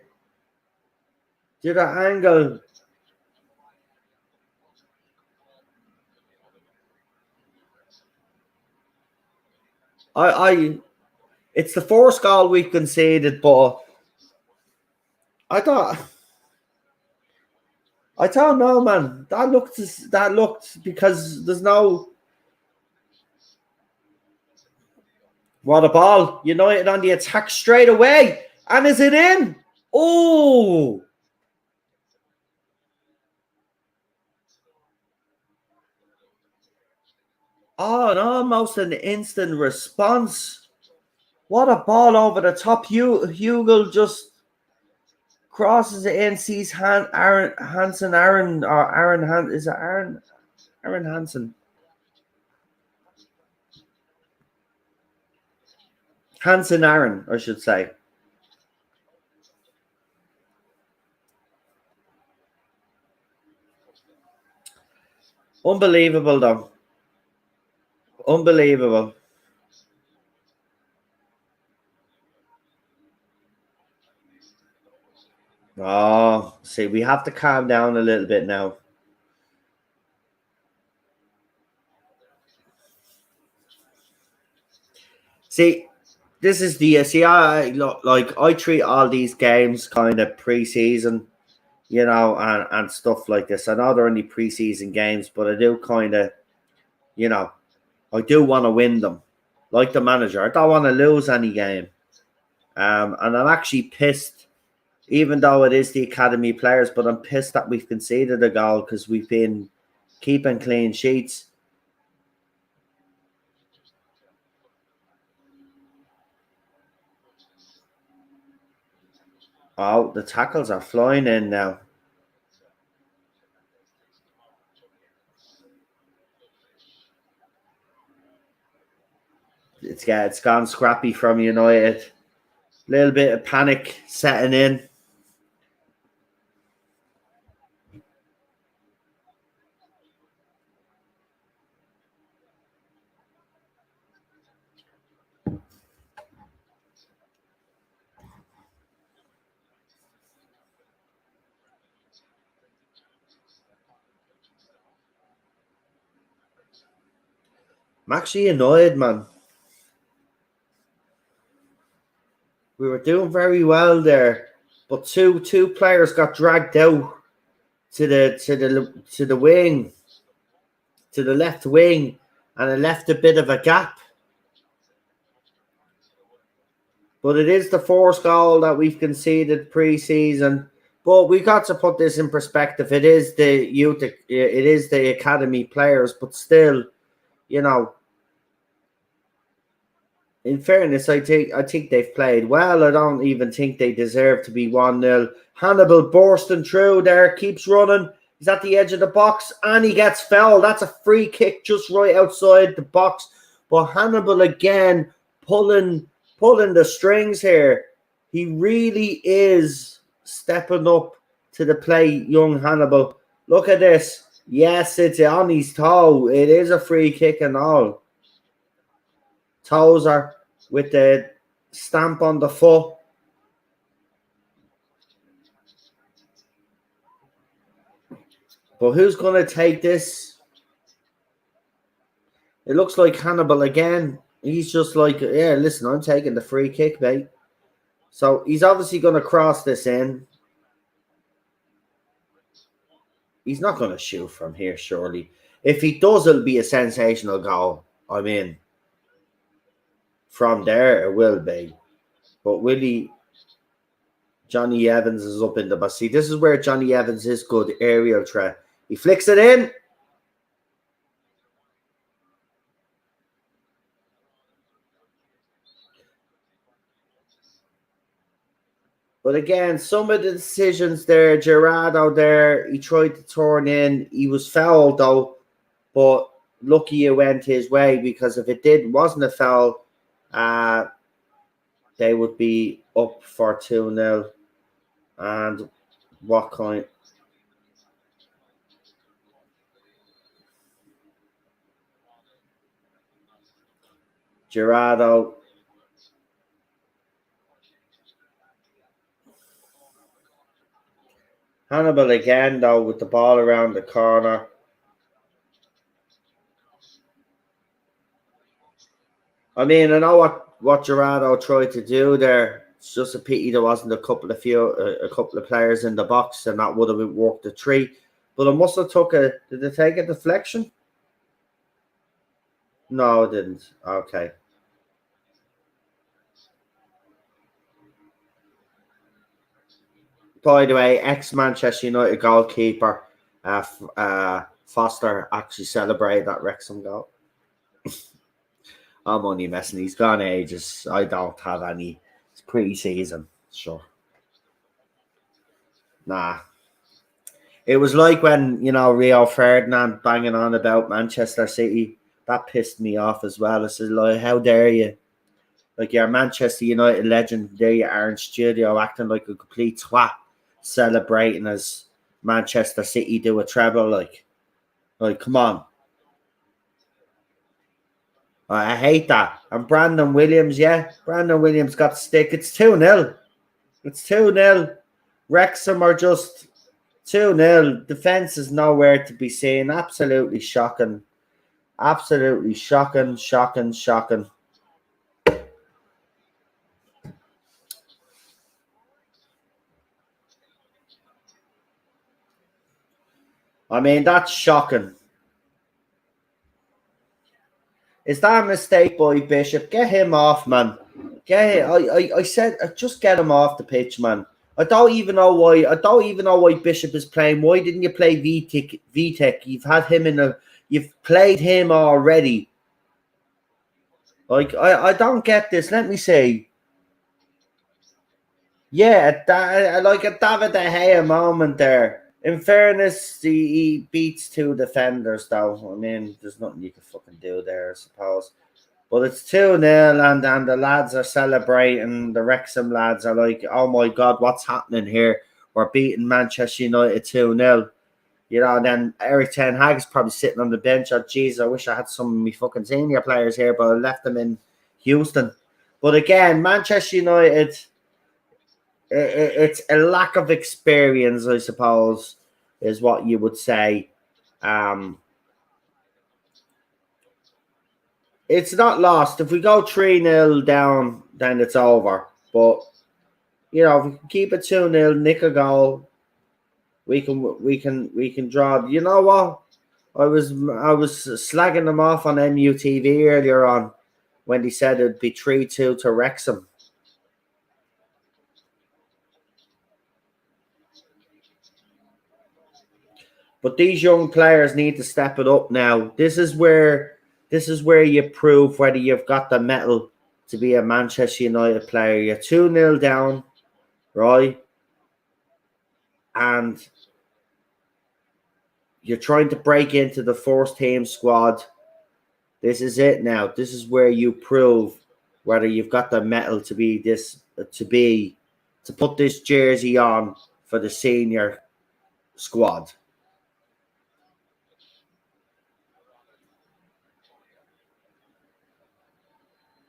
angle. I it's the first goal we've conceded, but I thought I don't know, man. That looked because there's no what a ball. United on the attack straight away, and is it in? Oh, oh, and almost an instant response. What a ball over the top. Hugel just crosses it in, sees Aaron Hansen, Aaron or Aaron Han is it Aaron Hansen? Hansen Aaron, I should say. Unbelievable though. Unbelievable. Oh, see, we have to calm down a little bit now. See, this is the see. I treat all these games kind of preseason, and stuff like this. I know they're only preseason games, but I do kind of, you know, I do want to win them, like the manager. I don't want to lose any game. And I'm actually pissed, even though it is the academy players, but I'm pissed that we've conceded a goal because we've been keeping clean sheets. Oh, the tackles are flying in now. It's gone scrappy from United. Little bit of panic setting in. I'm actually annoyed, man. We were doing very well there, but two players got dragged out to the wing, to the left wing, and it left a bit of a gap. But it is the first goal that we've conceded pre-season. But we got to put this in perspective. It is the youth, it is the academy players, but still, you know, in fairness, I think they've played well. I don't even think they deserve to be 1-0. Hannibal bursting through there, keeps running. He's at the edge of the box and he gets fouled. That's a free kick just right outside the box. But Hannibal again pulling the strings here. He really is stepping up to the plate, young Hannibal. Look at this. Yes, it's on his toe. It is a free kick and all. Tozer with the stamp on the foot. But who's going to take this? It looks like Hannibal again. He's just like, yeah, listen, I'm taking the free kick, mate. So he's obviously going to cross this in. He's not going to shoot from here, surely. If he does, it'll be a sensational goal. I mean, from there, it will be. But will he? Johnny Evans is up in the bus. See, this is where Johnny Evans is good aerial threat. He flicks it in. But again, some of the decisions there, Gerardo there, he tried to turn in. He was fouled though. But lucky it went his way, because if it wasn't a foul, uh, they would be up for 2-0. And what kind? Gerardo. Hannibal again, though, with the ball around the corner. I mean, I know what Gerardo tried to do there. It's just a pity there wasn't a couple of players in the box, and that would have worked a treat. But it must have took a. Did they take a deflection? No, it didn't. Okay. By the way, ex-Manchester United goalkeeper Foster actually celebrated that Wrexham goal. I'm only messing. He's gone ages. I don't have any. It's pre-season. Sure. Nah. It was like when, Rio Ferdinand banging on about Manchester City. That pissed me off as well. I said, like, how dare you? Like, you're a Manchester United legend. There you are in studio acting like a complete twat, celebrating as Manchester City do a treble. Like, come on. I hate that. And Brandon Williams, yeah. Brandon Williams got the stick. It's 2-0. It's 2-0. Wrexham are just 2-0. Defence is nowhere to be seen. Absolutely shocking. Absolutely shocking, shocking, shocking. I mean, that's shocking. Is that a mistake by Bishop? Get him off, man. I said, just get him off the pitch, man. I don't even know why. I don't even know why Bishop is playing. Why didn't you play VTech? VTech. You've had him in a. You've played him already. Like, I don't get this. Let me see. Yeah, like a David De Gea moment there. In fairness, he beats two defenders, though. I mean, there's nothing you can fucking do there, I suppose. But it's 2-0, and the lads are celebrating. The Wrexham lads are like, oh my God, what's happening here? We're beating Manchester United 2-0. And then Eric Ten Hag is probably sitting on the bench. Oh, geez, I wish I had some of my fucking senior players here, but I left them in Houston. But again, Manchester United, it's a lack of experience, I suppose, is what you would say. Um, it's not lost. If we go 3-0 down, then it's over. But if we can keep it 2-0, nick a goal, we can draw. You know what? I was slagging them off on MUTV earlier on when they said it'd be 3-2 to Wrexham. But these young players need to step it up now. This is where you prove whether you've got the mettle to be a Manchester United player. You're 2-0 down, right? And you're trying to break into the first team squad. This is it now. This is where you prove whether you've got the mettle to be to put this jersey on for the senior squad.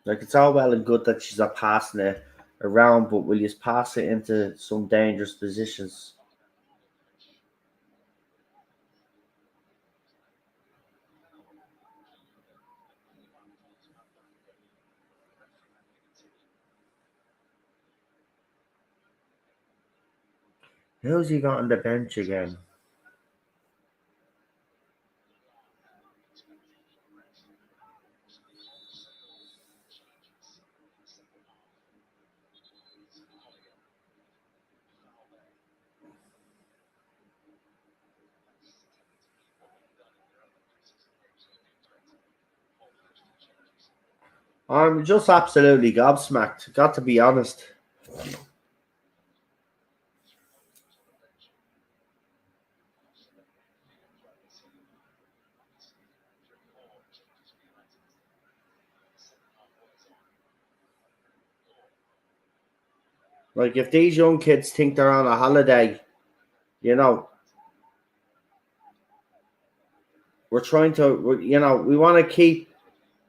Like, it's all well and good that she's not passing it around, but will you pass it into some dangerous positions? Who's he got on the bench again? I'm just absolutely gobsmacked. Got to be honest. Like, if these young kids think they're on a holiday, you know, we're trying to, we want to keep.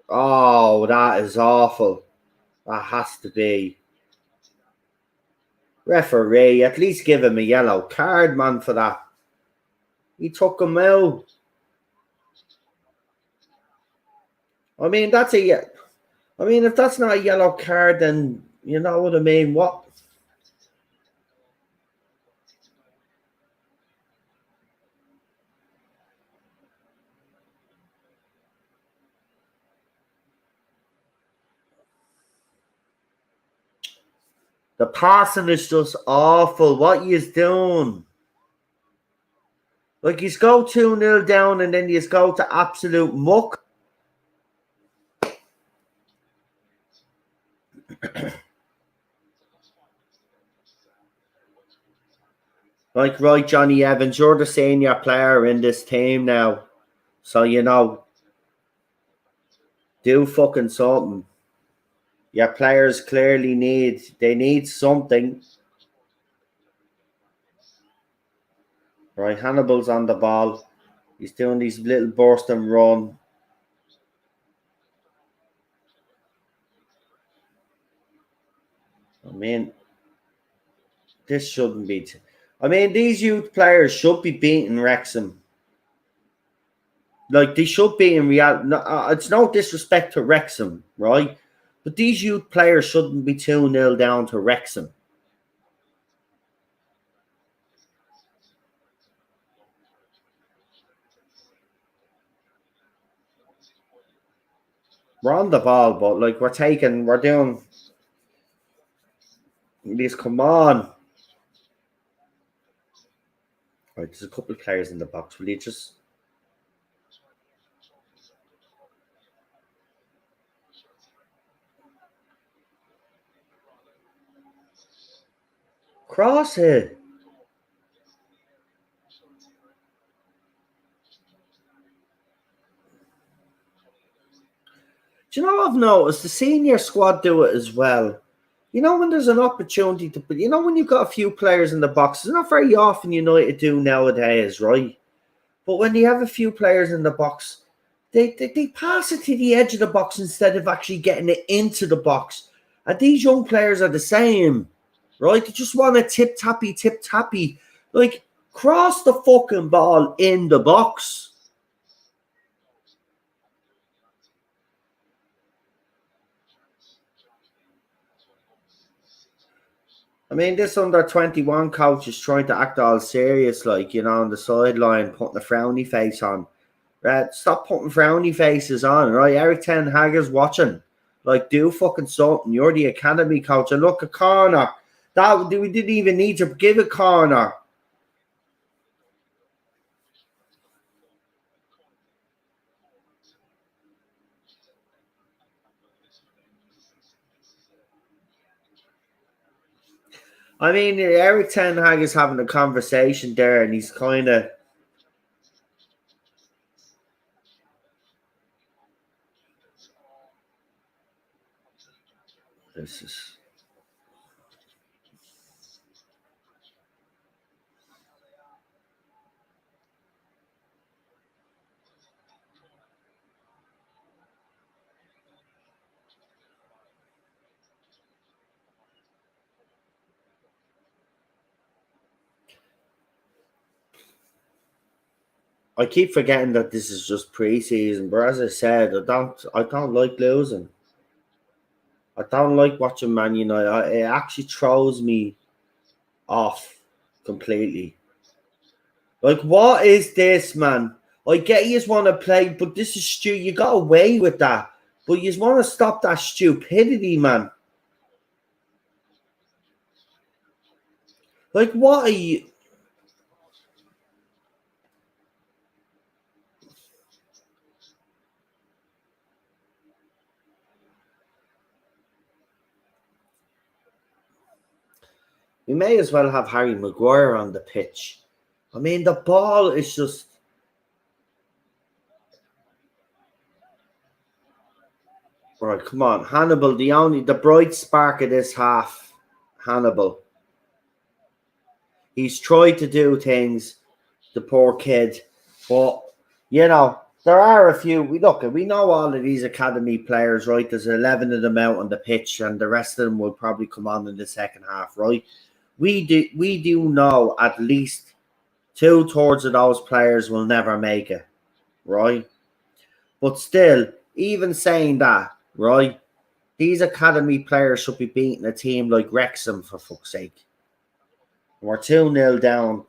Oh, that is awful. That has to be. Referee, at least give him a yellow card, man, for that. He took him out. I mean, if that's not a yellow card, then you know what I mean. What? The passing is just awful. What you doing? Like, you go 2-0 down and then you go to absolute muck. Like, right, Johnny Evans, you're the senior player in this team now. So, do fucking something. Your players clearly need something. Right, Hannibal's on the ball. He's doing these little burst and run. I mean, this shouldn't be. These youth players should be beating Wrexham. Like, they should be in reality. No, it's no disrespect to Wrexham, right? But these youth players shouldn't be 2-0 down to Wrexham. We're on the ball, but like, we're doing. Please, come on. Right, there's a couple of players in the box. Will you just cross it? Do you know what I've noticed? The senior squad do it as well. When there's an opportunity to, when you've got a few players in the box, it's not very often United do nowadays, right? But when you have a few players in the box, they pass it to the edge of the box instead of actually getting it into the box. And these young players are the same, right? They just want to tip tappy. Like, cross the fucking ball in the box. This under 21 coach is trying to act all serious, like, on the sideline, putting a frowny face on. Stop putting frowny faces on, right? Eric Ten Hag is watching. Like, do fucking something. You're the academy coach. And look, a corner. We didn't even need to give a corner. Eric Ten Hag is having a conversation there, and he's kind of. This is. I keep forgetting that this is just preseason, but as I said, I don't like losing. I don't like watching Man United. It actually throws me off completely. Like, what is this, man? I get you just want to play, but this is You got away with that, but you just want to stop that stupidity, man. Like, what are you? We may as well have Harry Maguire on the pitch. The ball is just. Right, come on, Hannibal. The bright spark of this half Hannibal. He's tried to do things, the poor kid, but there are a few. We know all of these academy players, right? There's 11 of them out on the pitch, and the rest of them will probably come on in the second half, right? We do know at least two-thirds of those players will never make it, right? But still, even saying that, right? These academy players should be beating a team like Wrexham for fuck's sake. We're 2-0 down.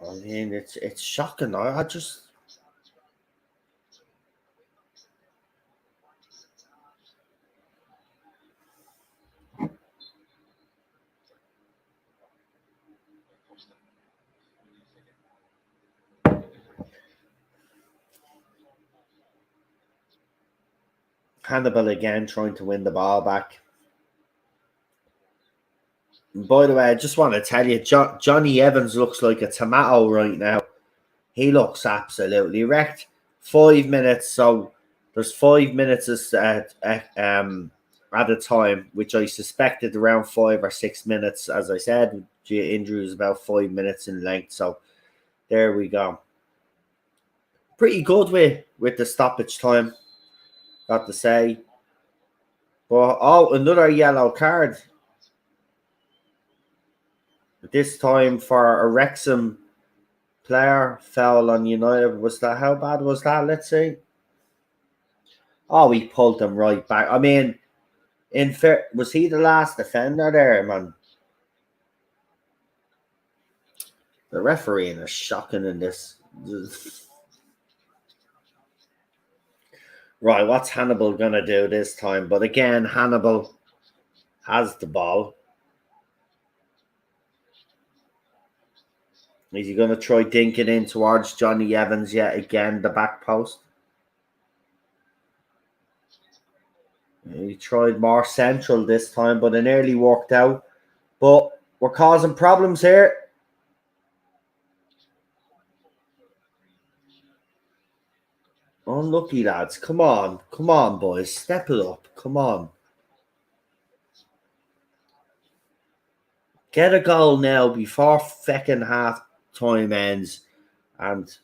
I mean, it's shocking. I just Hannibal again trying to win the ball back. And by the way, I just want to tell you, Johnny Evans looks like a tomato right now. He looks absolutely wrecked. 5 minutes, so there's 5 minutes at a time, which I suspected around 5 or 6 minutes. As I said, the injury was about 5 minutes in length, so there we go. Pretty good with the stoppage time, got to say. But another yellow card. This time for a Wrexham player, foul on United. Was that, how bad was that? Let's see. Oh, he pulled him right back. I mean, in fair, was he the last defender there, man? The refereeing is shocking in this. Right, what's Hannibal gonna do this time? But again, Hannibal has the ball. Is he gonna try dinking in towards Johnny Evans yet again, the back post? He tried more central this time, but it nearly worked out. But we're causing problems here. Unlucky lads. Come on. Come on, boys. Step it up. Come on. Get a goal now before feckin' half time ends. And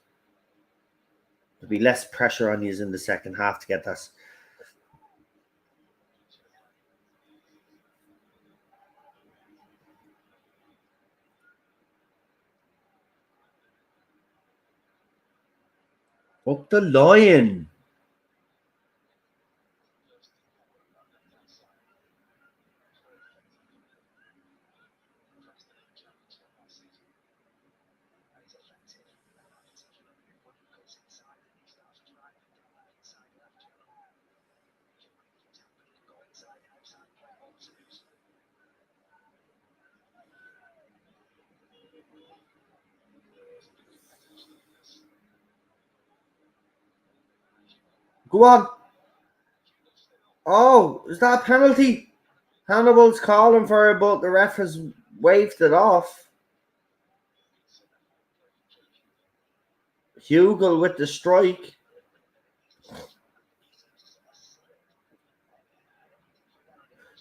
there'll be less pressure on you in the second half to get that. Up the line. Go on. Oh, is that a penalty? Hannibal's calling for it, but the ref has waved it off. Hugel with the strike.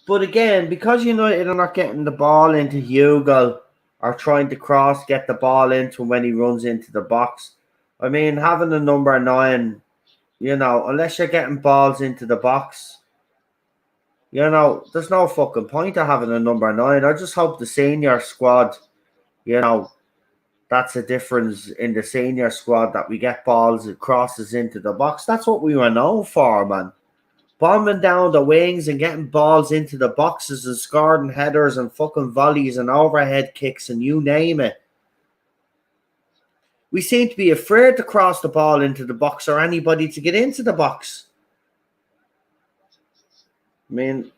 But again, because United are not getting the ball into Hugel or trying to get the ball into when he runs into the box. I mean, having a number 9, unless you're getting balls into the box, there's no fucking point of having a number 9. I just hope the senior squad, you know, that's a difference in the senior squad that we get balls, crosses into the box. That's what we were known for, man. Bombing down the wings and getting balls into the boxes and scoring headers and fucking volleys and overhead kicks and you name it. We seem to be afraid to cross the ball into the box or anybody to get into the box. I mean,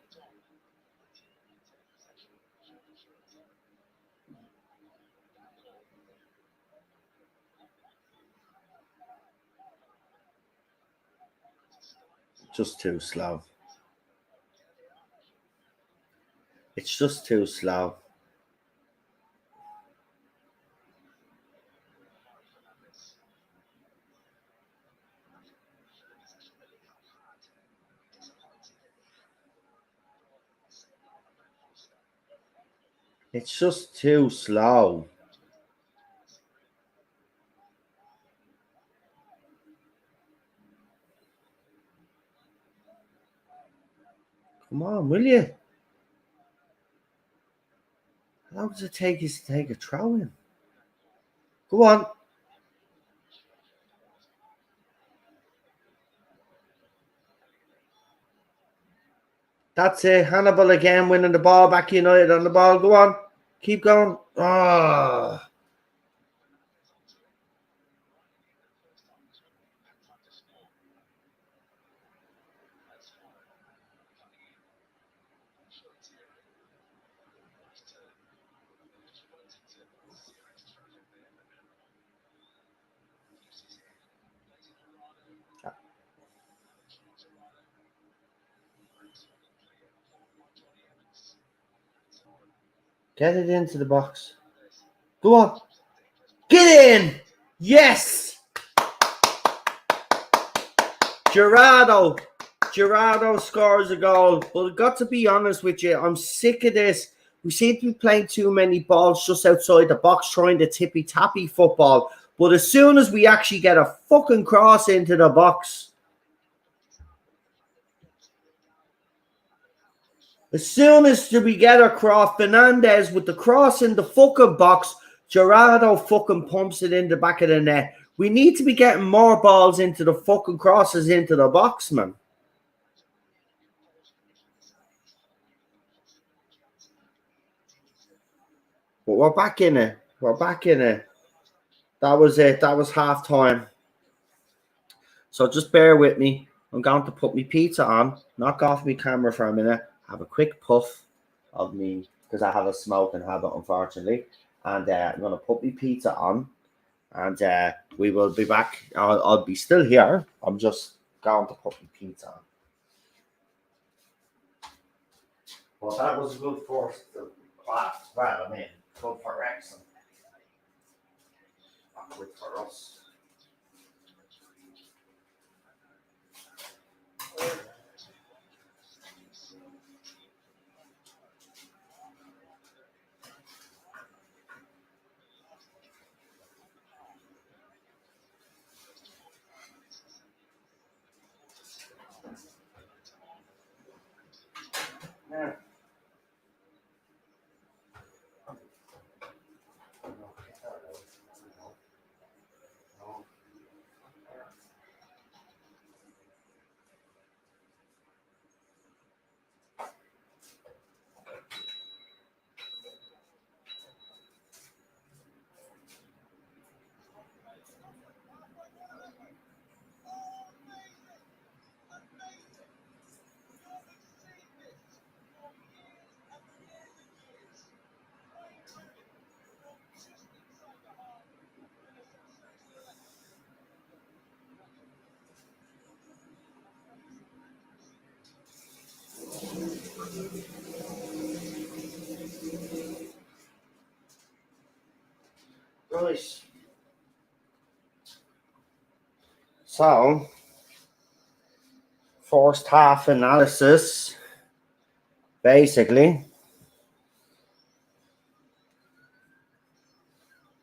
just too slow. It's just too slow. It's just too slow. Come on, will you? How long does it take you to take a throw in? Go on. That's it. Hannibal again winning the ball. Back United on the ball. Go on. Keep going. Oh. Get it into the box. Go on. Get in. Yes. Gerardo. Gerardo scores a goal. But I've got to be honest with you. I'm sick of this. We seem to be playing too many balls just outside the box, trying to tippy-tappy football. But as soon as we actually get a fucking cross into the box, as soon as we get a cross, Fernandez with the cross in the fucking box, Gerardo fucking pumps it in the back of the net. We need to be getting more balls into the fucking crosses into the box, man. But we're back in it. We're back in it. That was it. That was half time. So just bear with me. I'm going to put my pizza on, knock off my camera for a minute, have a quick puff of me, because I have a smoking habit, unfortunately. And I'm going to put my pizza on, and we will be back. I'll be still here. I'm just going to put my pizza on. Well, that was a good first class. Well, I mean, good for Wrexham. Not good for us. Yeah. Right. So, first half analysis, basically.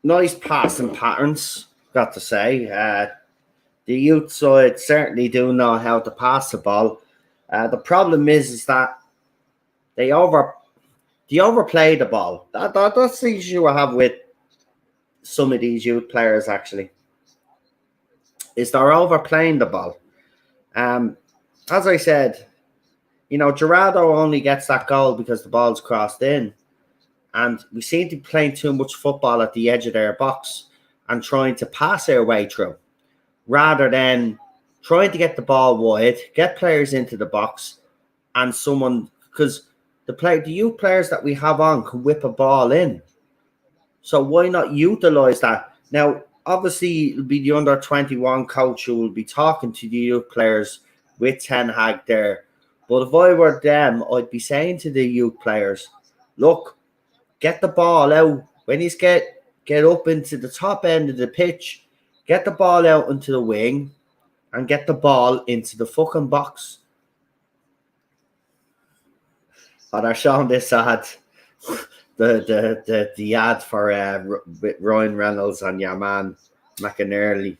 Nice passing patterns, got to say. The youth side certainly do know how to pass the ball. The problem is that they overplay the ball. That's the issue I have with some of these youth players. Actually, is they're overplaying the ball. Um, as I said, Gerardo only gets that goal because the ball's crossed in. And we seem to be playing too much football at the edge of their box and trying to pass our way through rather than trying to get the ball wide, get players into the box, and someone, because the youth players that we have on can whip a ball in. So why not utilize that? Now, obviously, it'll be the under 21 coach who will be talking to the youth players with Ten Hag there. But if I were them, I'd be saying to the youth players, look, get the ball out. When you get up into the top end of the pitch, get the ball out into the wing and get the ball into the fucking box. Oh, they're showing this ad. the ad for with Ryan Reynolds and your man McInerney.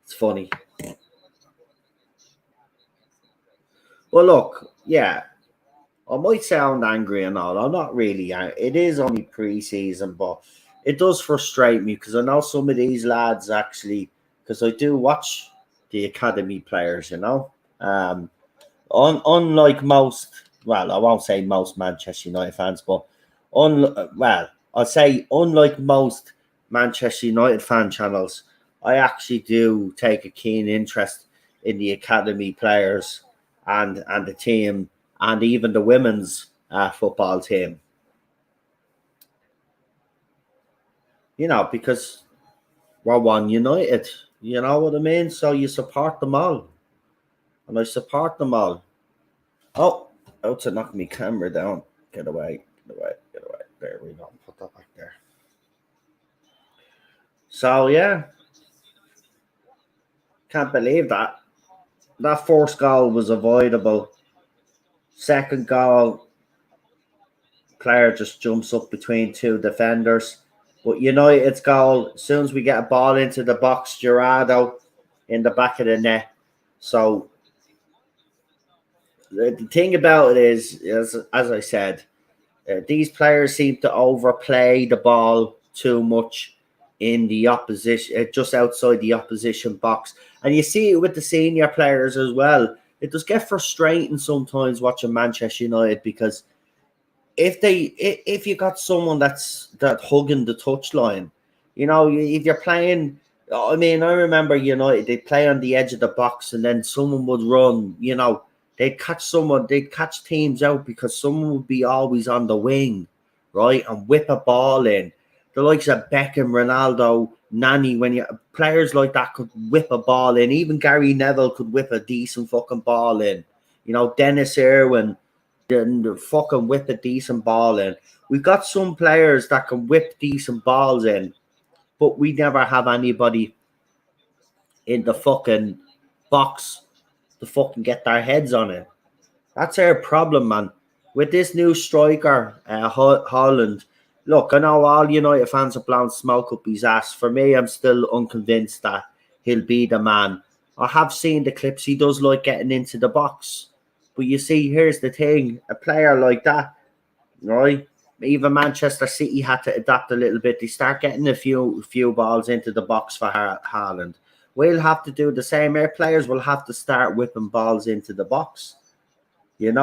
It's funny. Well, look, yeah, I might sound angry and all. I'm not really. It is only pre-season, but it does frustrate me because I know some of these lads actually, because I do watch the academy players, Um, unlike most, well, I won't say most Manchester United fans, but I'll say unlike most Manchester United fan channels, I actually do take a keen interest in the academy players and the team and even the women's football team. Because we're one United. You know what I mean? So you support them all, and I support them all. Oh, out to knock me camera down. Get away, get away, get away. There we go. Put that back there. So yeah, can't believe that. That first goal was avoidable. Second goal, player just jumps up between two defenders. But United's goal, as soon as we get a ball into the box, Gerardo in the back of the net. So the thing about it is, as I said, these players seem to overplay the ball too much in the opposition, just outside the opposition box. And you see it with the senior players as well. It does get frustrating sometimes watching Manchester United because if you got someone that hugging the touchline, if you're playing. I mean, I remember United, they play on the edge of the box and then someone would run, they'd catch teams out because someone would be always on the wing, right? And whip a ball in. The likes of Beckham, Ronaldo, Nani, when you players like that could whip a ball in. Even Gary Neville could whip a decent fucking ball in. Dennis Irwin, the fucking whip a decent ball in. We've got some players that can whip decent balls in, but we never have anybody in the fucking box to fucking get their heads on it. That's our problem, man. With this new striker, Holland. Look, I know all United fans are blowing smoke up his ass. For me, I'm still unconvinced that he'll be the man. I have seen the clips. He does like getting into the box. But you see, here's the thing. A player like that, right? Even Manchester City had to adapt a little bit. They start getting a few balls into the box for Haaland. We'll have to do the same. Our players will have to start whipping balls into the box, and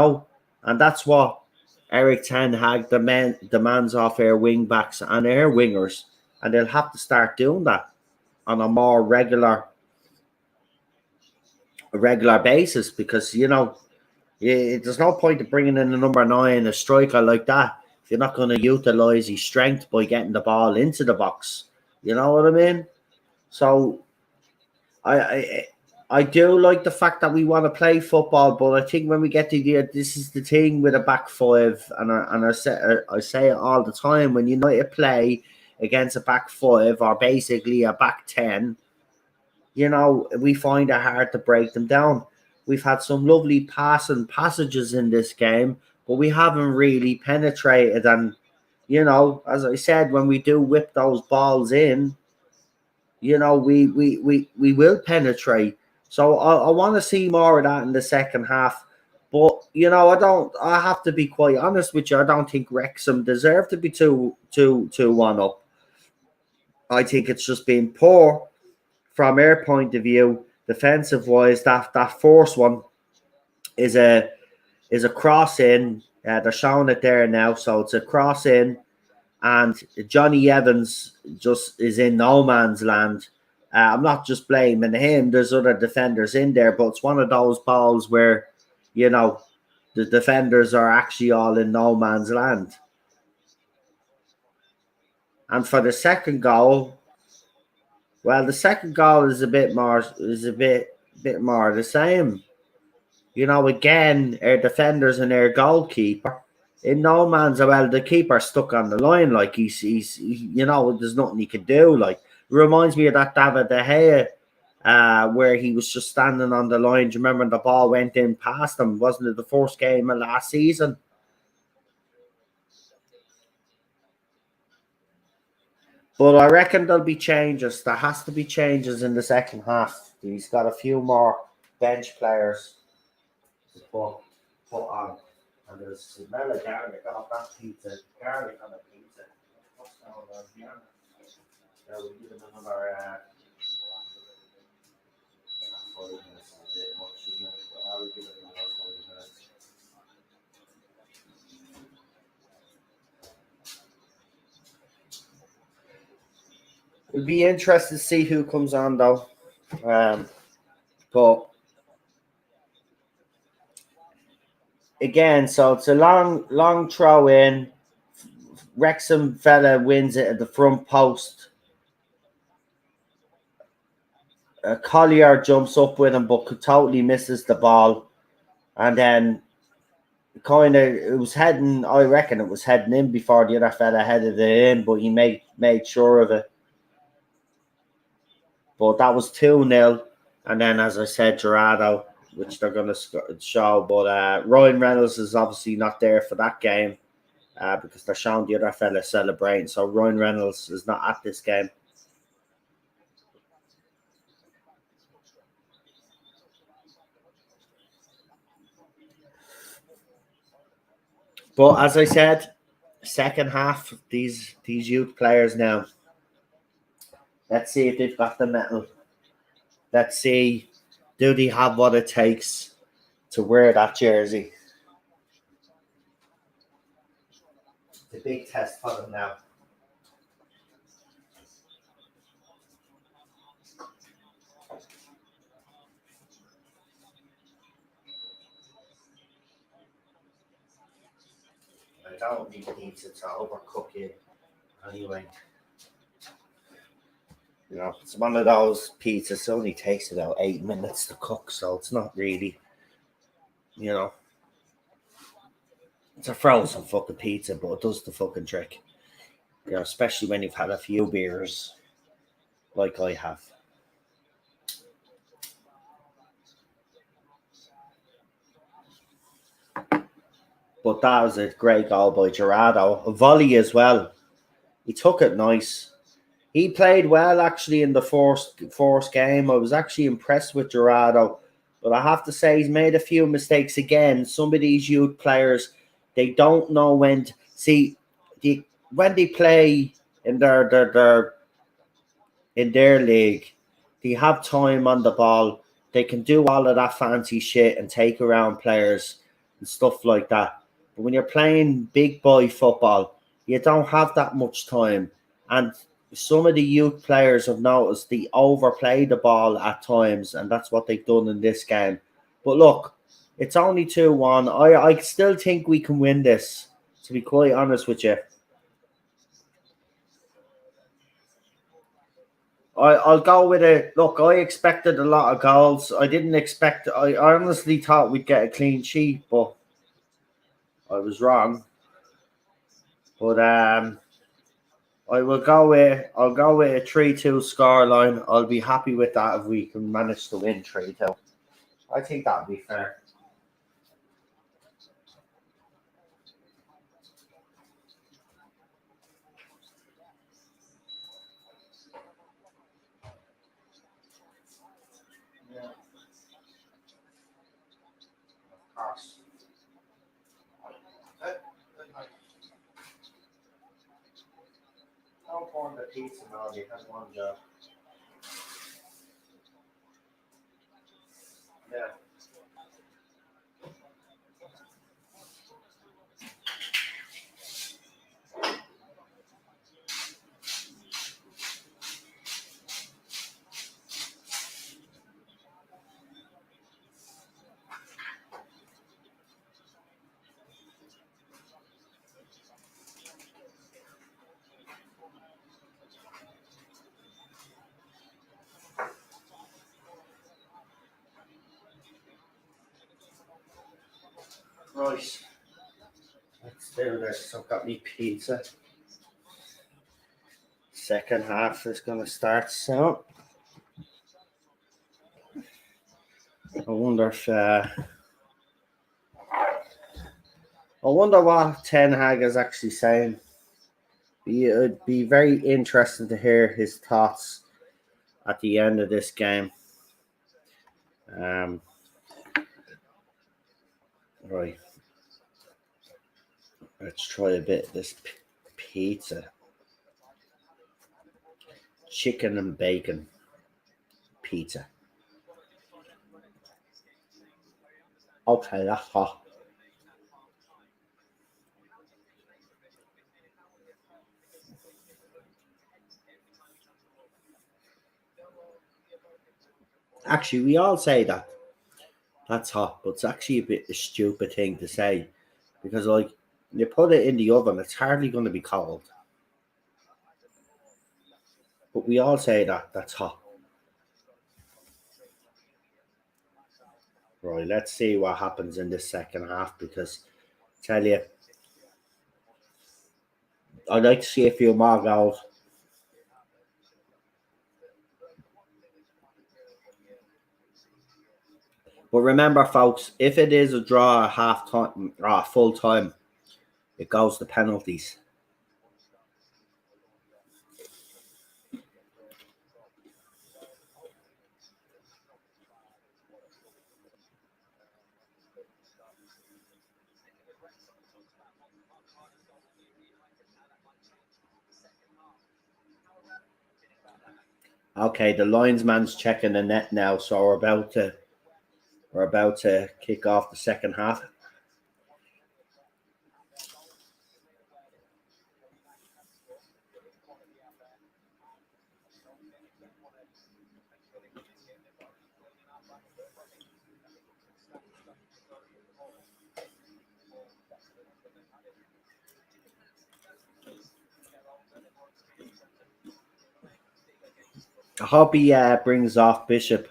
that's what Eric Ten Hag demands off our wing backs and our wingers, and they'll have to start doing that on a more regular basis because there's no point of bringing in a number 9, a striker like that, if you're not going to utilize his strength by getting the ball into the box. You know what I mean? So I do like the fact that we want to play football, but I think when we get to this is the thing with a back five, and I say it all the time, when United play against a back five or basically a back 10, we find it hard to break them down. We've had some lovely passages in this game, but we haven't really penetrated. And, as I said, when we do whip those balls in, we will penetrate. So I want to see more of that in the second half. But, I have to be quite honest with you. I don't think Wrexham deserve to be 2-1 up. I think it's just been poor from our point of view, defensive wise. That first one is a cross in. They're showing it there now, so it's a cross in, and Johnny Evans just is in no man's land. I'm not just blaming him. There's other defenders in there, but it's one of those balls where, the defenders are actually all in no man's land. And for the second goal, well, the second goal is a bit more the same. Again, our defenders and our goalkeeper in no man's, well, the keeper stuck on the line, like he's there's nothing he can do. Like, it reminds me of that David De Gea, where he was just standing on the line. Do you remember the ball went in past him? Wasn't it the first game of last season? But I reckon there'll be changes. There has to be changes in the second half. He's got a few more bench players to put on. And there's a smell of garlic off that pizza. Garlic on the pizza. What's going on here? Yeah, we'll give it another 5 minutes. A bit much, isn't it? But I'll give it another 5 minutes. It'll be interesting to see who comes on though. But again, so it's a long throw in. Wrexham fella wins it at the front post. Collier jumps up with him, but totally misses the ball. And then kind of it was heading. I reckon it was heading in before the other fella headed it in, but he made sure of it. But that was 2-0. And then, as I said, Gerardo, which they're going to show. But Ryan Reynolds is obviously not there for that game because they're showing the other fella celebrating. So Ryan Reynolds is not at this game. But as I said, second half, these youth players now. Let's see if they've got the metal. Let's see, do they have what it takes to wear that jersey? It's a big test for them now. I don't need pizza to overcook it anyway. You know, it's one of those pizzas. It only takes about 8 minutes to cook, so it's not really, you know, it's a frozen fucking pizza, but it does the fucking trick. You know, especially when you've had a few beers, like I have. But that was a great goal by Gerardo. A volley as well. He took it nice. He played well actually in the first game. I was actually impressed with Gerardo. But I have to say he's made a few mistakes again. Some of these youth players, they don't know when to see when they play in their league, they have time on the ball. They can do all of that fancy shit and take around players and stuff like that. But when you're playing big boy football, you don't have that much time. And some of the youth players have noticed they overplay the ball at times, and that's what they've done in this game. But look, it's only 2-1. I still think we can win this, to be quite honest with you. I'll go with it. Look, I expected a lot of goals. I didn't expect. I honestly thought we'd get a clean sheet, but I was wrong. But I'll go with a 3-2 scoreline. I'll be happy with that if we can manage to win 3-2. I think that'd be fair. Yeah, of course. Don't pour the pizza now. You have one job. Yeah. Right. Let's do this. I've got me pizza. Second half is going to start soon. I wonder if I wonder what Ten Hag is actually saying. It'd be very interesting to hear his thoughts at the end of this game. Um, right, let's try a bit of this pizza, chicken and bacon pizza. Okay, that's hot. Actually, we all say that that's hot, but it's actually a bit a stupid thing to say because, like, you put it in the oven, it's hardly going to be cold. But we all say that that's hot. Right, let's see what happens in this second half because, tell you, I'd like to see a few more goals. But remember, folks, if it is a draw at half time or full time, it goes to penalties. Okay, the linesman's checking the net now, so we're about to kick off the second half. I hope he brings off Bishop,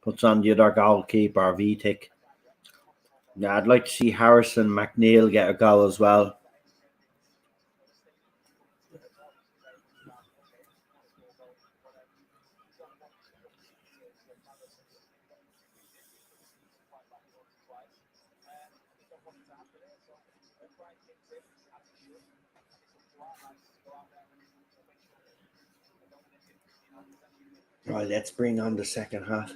puts on the other goalkeeper, Vitic. Yeah, I'd like to see Harrison McNeil get a goal as well. Right, let's bring on the second half.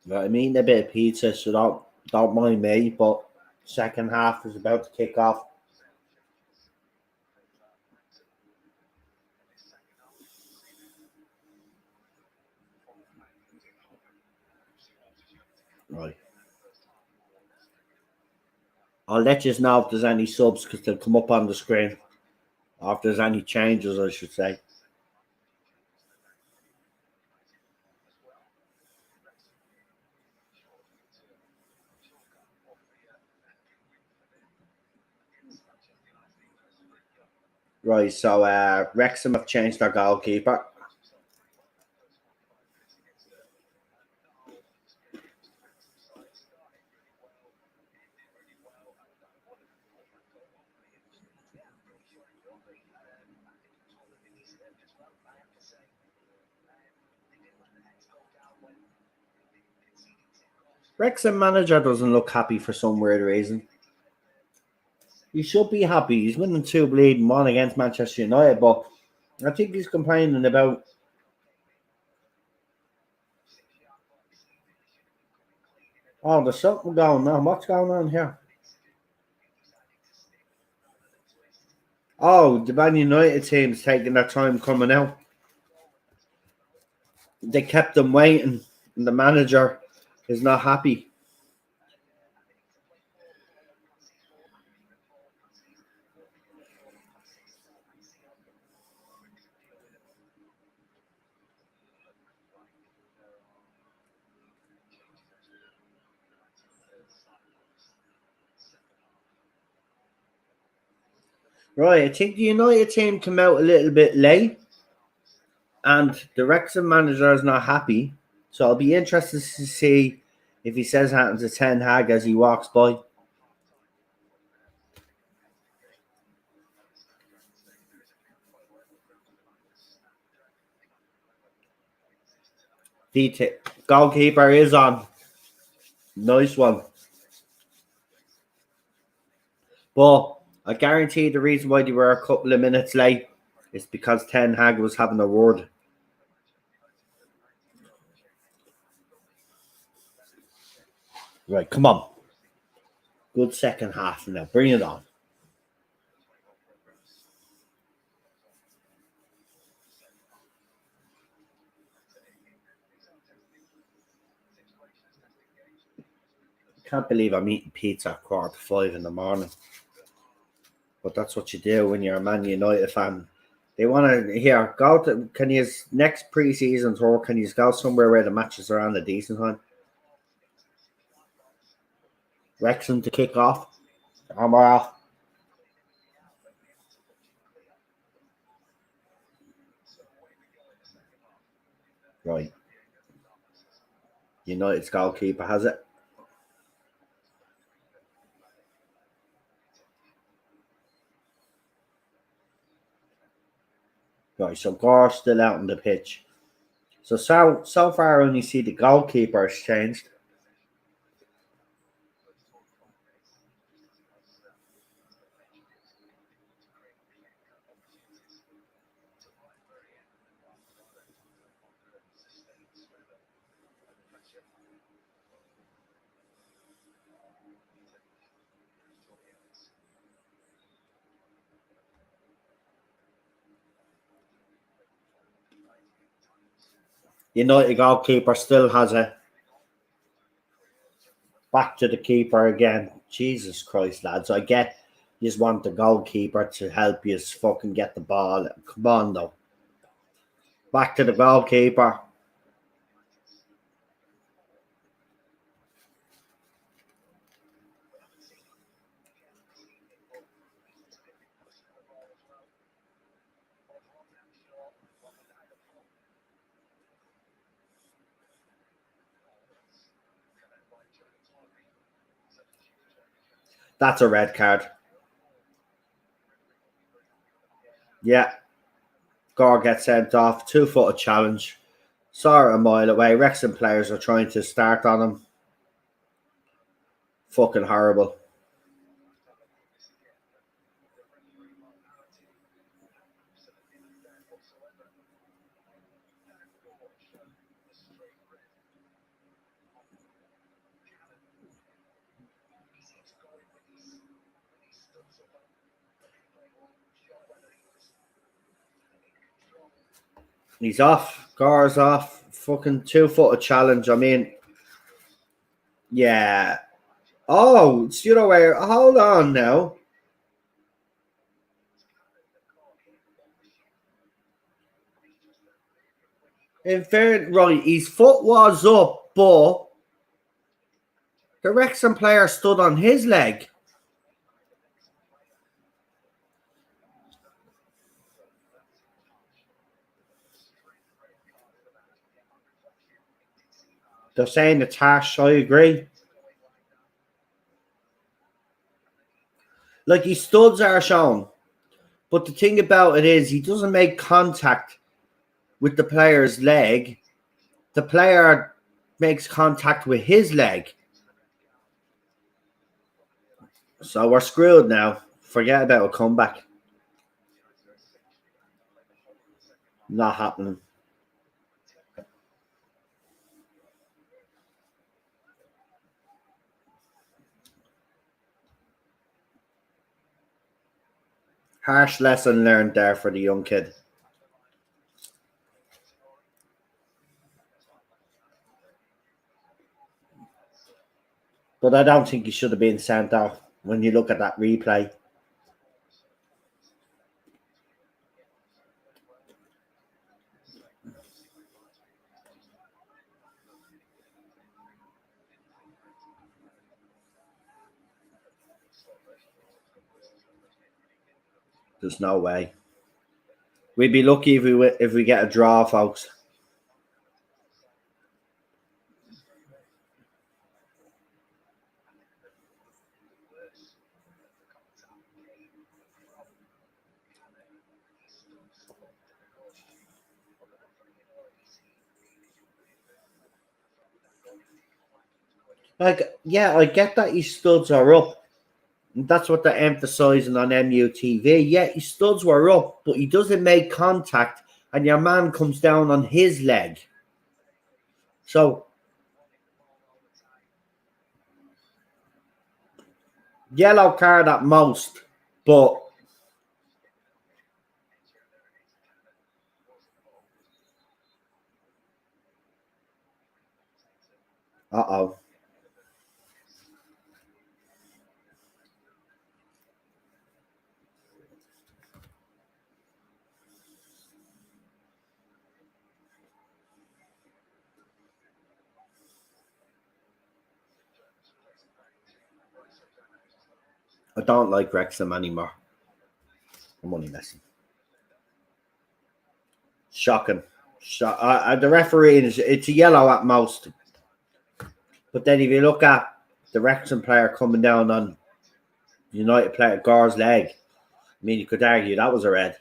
Right, I'm eating a bit of pizza, so don't mind me. But second half is about to kick off. Right, I'll let you know if there's any subs because they'll come up on the screen. Or if there's any changes, I should say. Right, so Wrexham have changed their goalkeeper. Wrexham manager doesn't look happy for some weird reason. He should be happy. He's winning two bleeding one against Manchester United, but I think he's complaining about. Oh, there's something going on. What's going on here? Oh, the Man United team's taking their time coming out. They kept them waiting, and the manager is not happy. Right, I think the United team came out a little bit late, and the Wrexham manager is not happy. So I'll be interested to see if he says something to Ten Hag as he walks by. VT. Goalkeeper is on. Nice one. But I guarantee the reason why they were a couple of minutes late is because Ten Hag was having a word. Right, come on. Good second half now. Bring it on. Can't believe I'm eating pizza at 4:45 in the morning. But that's what you do when you're a Man United fan. They want to here go to. Can you next preseason tour? Can you go somewhere where the matches are on a decent time? Wrexham to kick off. I'm off. Right. United's goalkeeper has it. Right. So Gore's still out on the pitch. So far, I only see the goalkeeper has changed. United goalkeeper still has it. Back to the keeper again. Jesus Christ, lads. I get you just want the goalkeeper to help you fucking get the ball. Come on, though. Back to the goalkeeper. That's a red card. Yeah. Gore gets sent off. 2-footed challenge. Saw it a mile away. Wrexham players are trying to start on him. Fucking horrible. He's off. Gore's off. Fucking 2-footed challenge. I mean, yeah. Oh, it's you know where. Hold on now. In fair, right, his foot was up, but the Wrexham player stood on his leg. They're saying it's harsh. I agree. Like his studs are shown, but the thing about it is he doesn't make contact with the player's leg. The player makes contact with his leg. So we're screwed now. Forget about a comeback. Not happening. Harsh lesson learned there for the young kid. But I don't think he should have been sent off when you look at that replay. There's no way. We'd be lucky if we get a draw, folks. Like, yeah, I get that his studs are up. And that's what they're emphasizing on MUTV. Yeah, his studs were up, but he doesn't make contact, and your man comes down on his leg. So, yellow card at most, but uh-oh. I don't like Wrexham anymore. I'm only messing. Shocking. The referee is it's a yellow at most. But then if you look at the Wrexham player coming down on United player Gore's leg, I mean you could argue that was a red.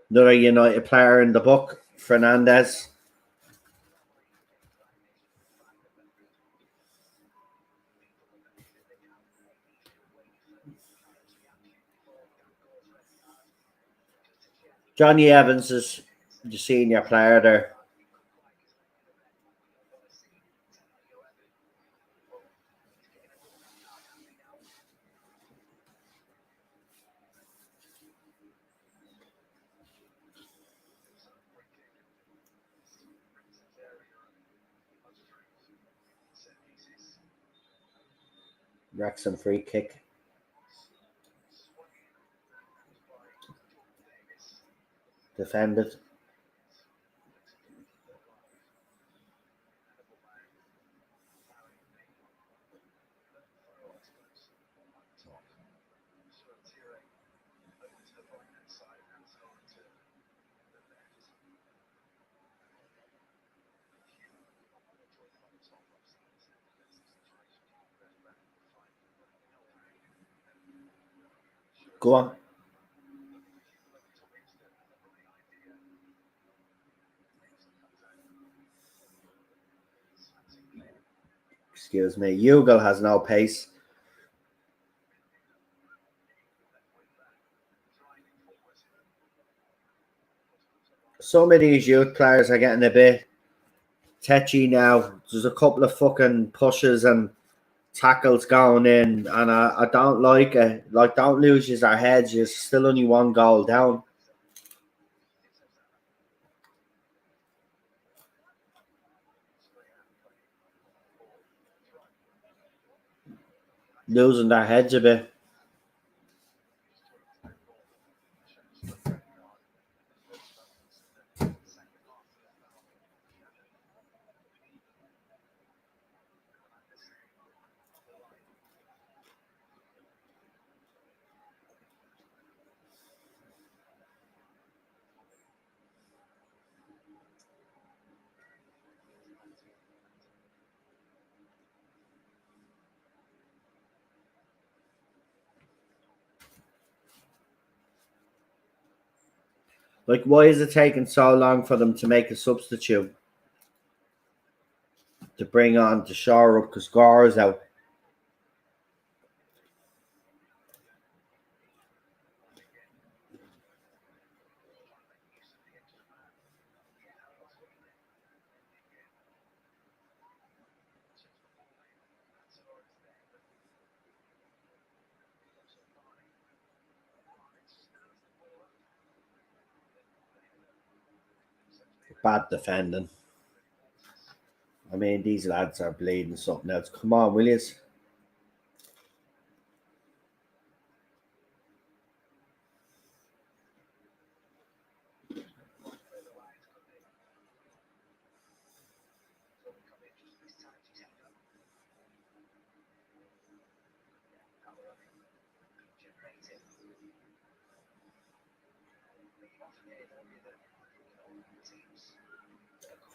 Another United player in the book, Fernandez. Johnny Evans is the senior player there. Wrexham free kick. Defended. Go on. Excuse me. Ugal has no pace. Some of these youth players are getting a bit tetchy now. There's a couple of fucking pushes and tackles going in, and I don't like it. Like, don't lose your heads. You're still only one goal down. Losing their heads a bit. Like, why is it taking so long for them to make a substitute to bring on to shore up because Gore's out? Bad defending. I mean, these lads are bleeding something else. Come on, will you?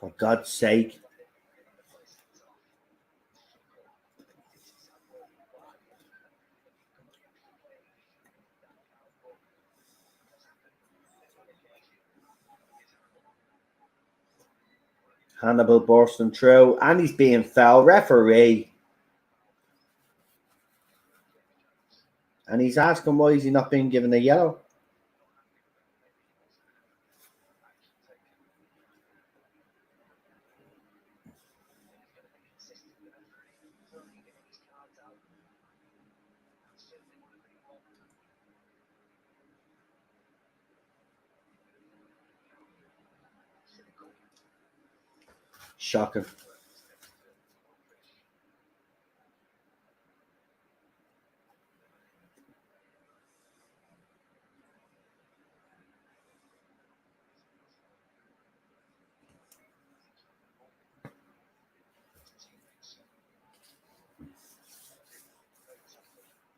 For God's sake. Hannibal bursting through, and he's being foul. Referee. And he's asking why is he not being given a yellow. Shocking.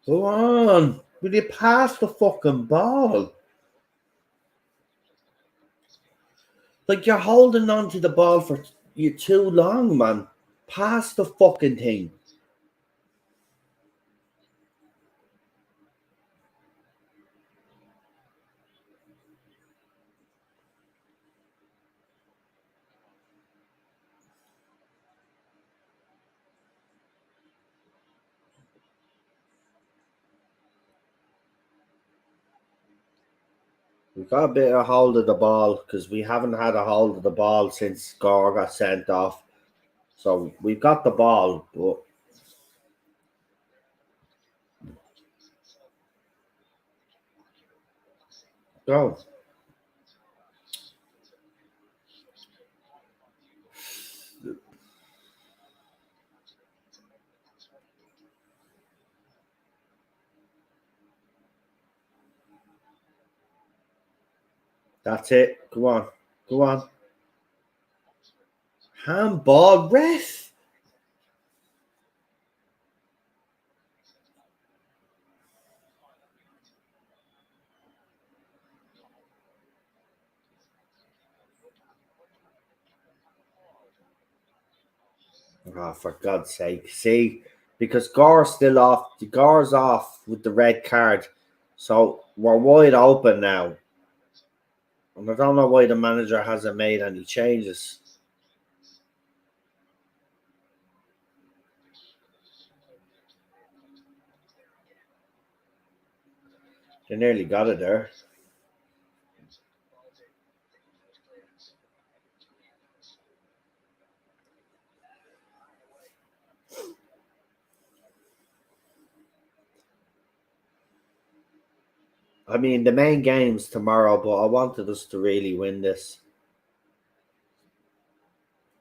Go on. Will you pass the fucking ball? Like you're holding on to the ball for you too long, man. Pass the fucking thing. We've got a bit of hold of the ball because we haven't had a hold of the ball since Gore got sent off. So we've got the ball, but go. That's it. Go on. Go on. Handball ref. Oh, for God's sake. See, because Gore's still off. Gore's off with the red card. So we're wide open now. And I don't know why the manager hasn't made any changes. They nearly got it there. I mean, the main game's tomorrow, but I wanted us to really win this.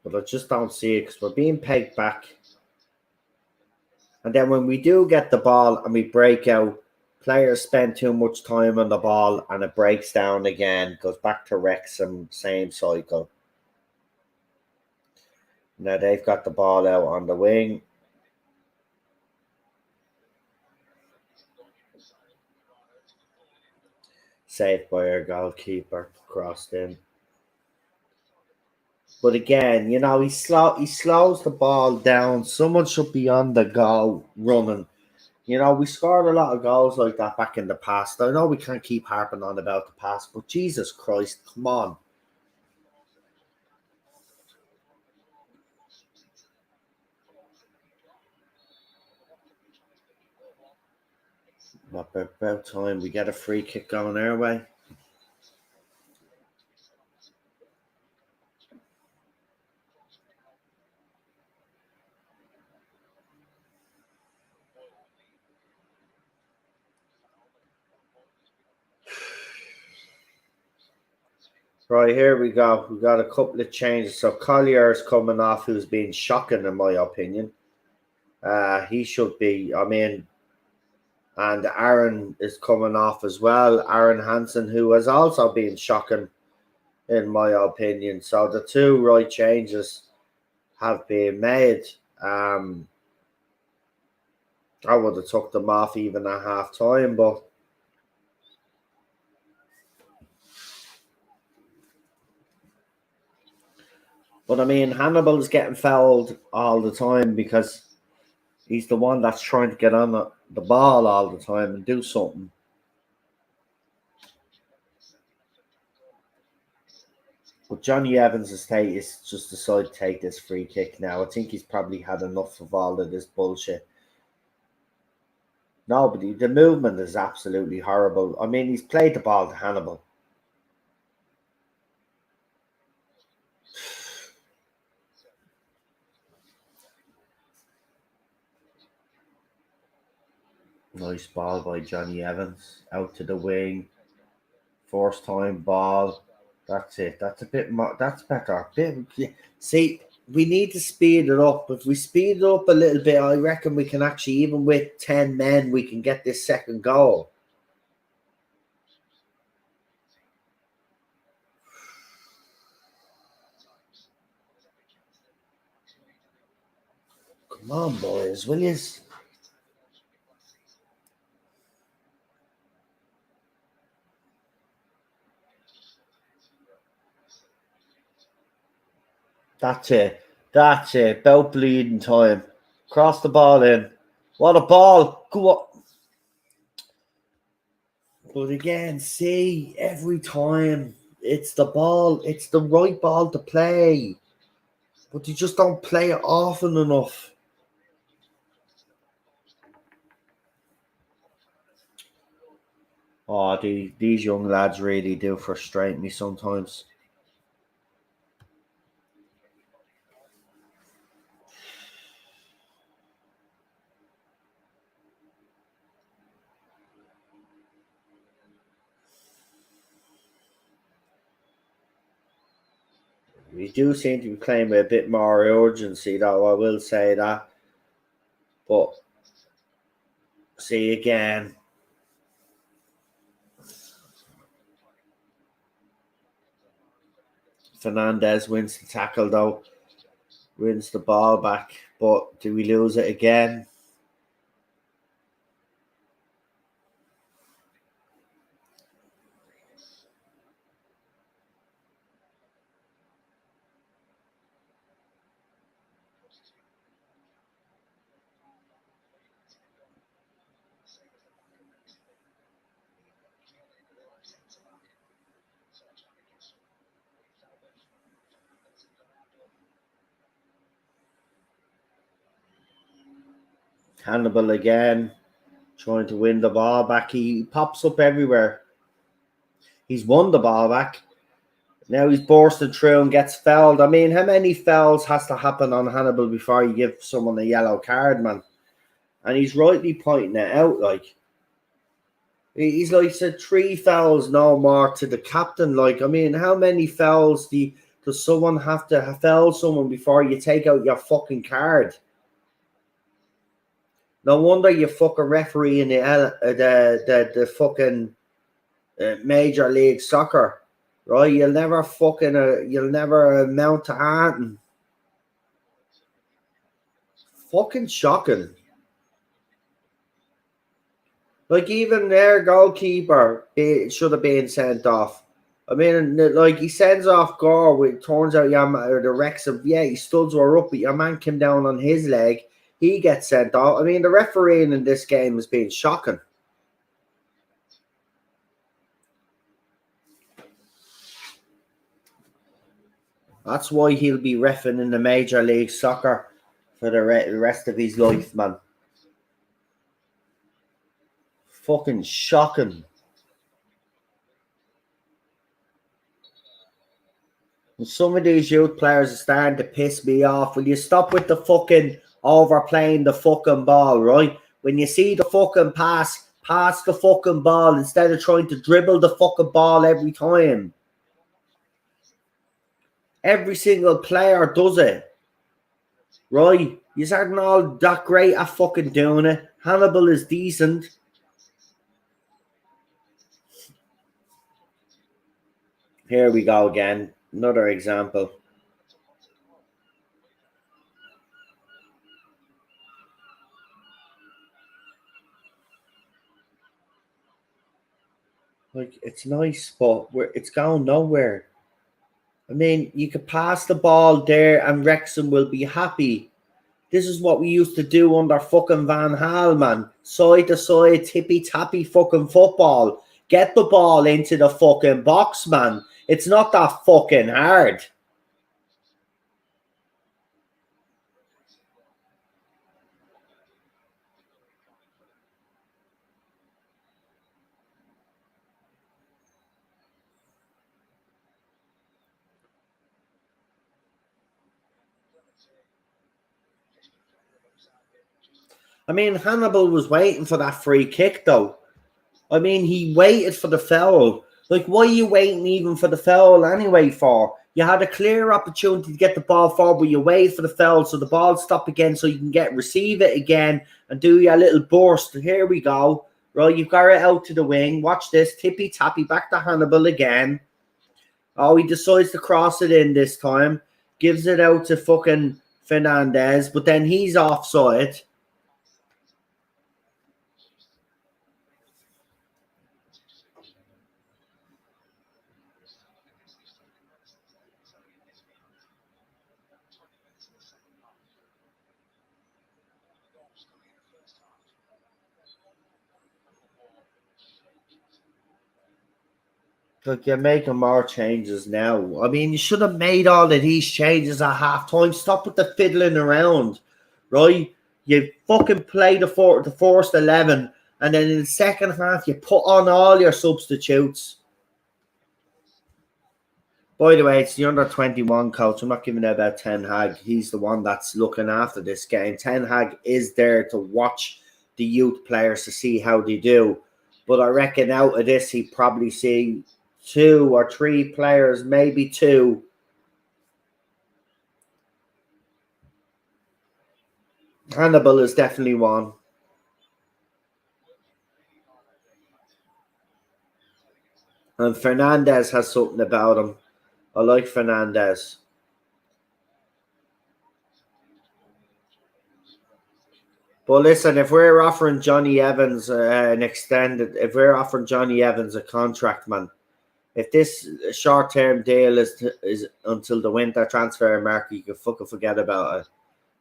But I just don't see it because we're being pegged back. And then when we do get the ball and we break out, players spend too much time on the ball and it breaks down again, goes back to Wrexham, same cycle. Now they've got the ball out on the wing. Saved by our goalkeeper, crossed in. But again, he slows the ball down. Someone should be on the go running. We scored a lot of goals like that back in the past. I know we can't keep harping on about the past, but Jesus Christ, come on. About time we get a free kick going our way. Right, here we go. We got a couple of changes. So Collier's coming off, who's been shocking in my opinion. He should be. I mean, and Aaron is coming off as well. Aaron Hansen, who has also been shocking in my opinion. So the two right changes have been made. I would have took them off even at half time, but But I mean, Hannibal's getting fouled all the time because he's the one that's trying to get on the ball all the time and do something. But Johnny Evans' estate is just decided to take this free kick now. I think he's probably had enough of all of this bullshit. No, but the movement is absolutely horrible. I mean, he's played the ball to Hannibal. Nice ball by Johnny Evans. Out to the wing. First time ball. That's it. That's a bit more. That's better. See, we need to speed it up. If we speed it up a little bit, I reckon we can actually, even with 10 men, we can get this second goal. Come on, boys, will you? That's it. That's it. About bleeding time. Cross the ball in. What a ball. Go on. But again, see, every time it's the ball, it's the right ball to play. But you just don't play it often enough. Oh, these young lads really do frustrate me sometimes. We do seem to be playing with a bit more urgency, though, I will say that. But see again, Fernandez wins the tackle, though, wins the ball back. But do we lose it again? Hannibal again, trying to win the ball back. He pops up everywhere. He's won the ball back. Now he's bursting through and gets fouled. I mean, how many fouls has to happen on Hannibal before you give someone a yellow card, man? And he's rightly pointing it out. Like, he's like said, 3 fouls, no more to the captain. Like, I mean, how many fouls does someone have to foul someone before you take out your fucking card? No wonder you fucking referee in the fucking Major League Soccer, right? You'll never amount to anything. Fucking shocking. Like, even their goalkeeper should have been sent off. I mean, like, he sends off Gore. It turns out the Wrexham, yeah, his studs were up, but your man came down on his leg. He gets sent off. I mean, the refereeing in this game has been shocking. That's why he'll be reffing in the Major League Soccer for the rest of his life, man. Fucking shocking. And some of these youth players are starting to piss me off. Will you stop with the fucking overplaying the fucking ball, right? When you see the fucking pass the fucking ball instead of trying to dribble the fucking ball every time. Every single player does it, right? You aren't all that great at fucking doing it. Hannibal is decent. Here we go again. Another example. Like, it's nice, but it's going nowhere. I mean, you could pass the ball there and Wrexham will be happy. This is what we used to do under fucking Van Gaal, man. Side to side, tippy tappy fucking football. Get the ball into the fucking box, man. It's not that fucking hard. I mean, Hannibal was waiting for that free kick, though. I mean, he waited for the foul. Like, why are you waiting even for the foul anyway for? You had a clear opportunity to get the ball forward, but you wait for the foul so the ball stop again so you can receive it again and do your little burst. Here we go. Right, you've got it out to the wing. Watch this. Tippy tappy back to Hannibal again. Oh, he decides to cross it in this time. Gives it out to fucking Fernandez, but then he's offside. Like, you're making more changes now. I mean, you should have made all of these changes at half time. Stop with the fiddling around, right? You fucking play the first 11, and then in the second half, you put on all your substitutes. By the way, it's the under 21 coach. I'm not giving it about Ten Hag. He's the one that's looking after this game. Ten Hag is there to watch the youth players to see how they do. But I reckon out of this, he'd probably see two or three players, maybe two. Hannibal is definitely one. And Fernandez has something about him. I like Fernandez. But listen, if we're offering Johnny Evans if we're offering Johnny Evans a contract, man, if this short-term deal is until the winter transfer market, you can fucking forget about it,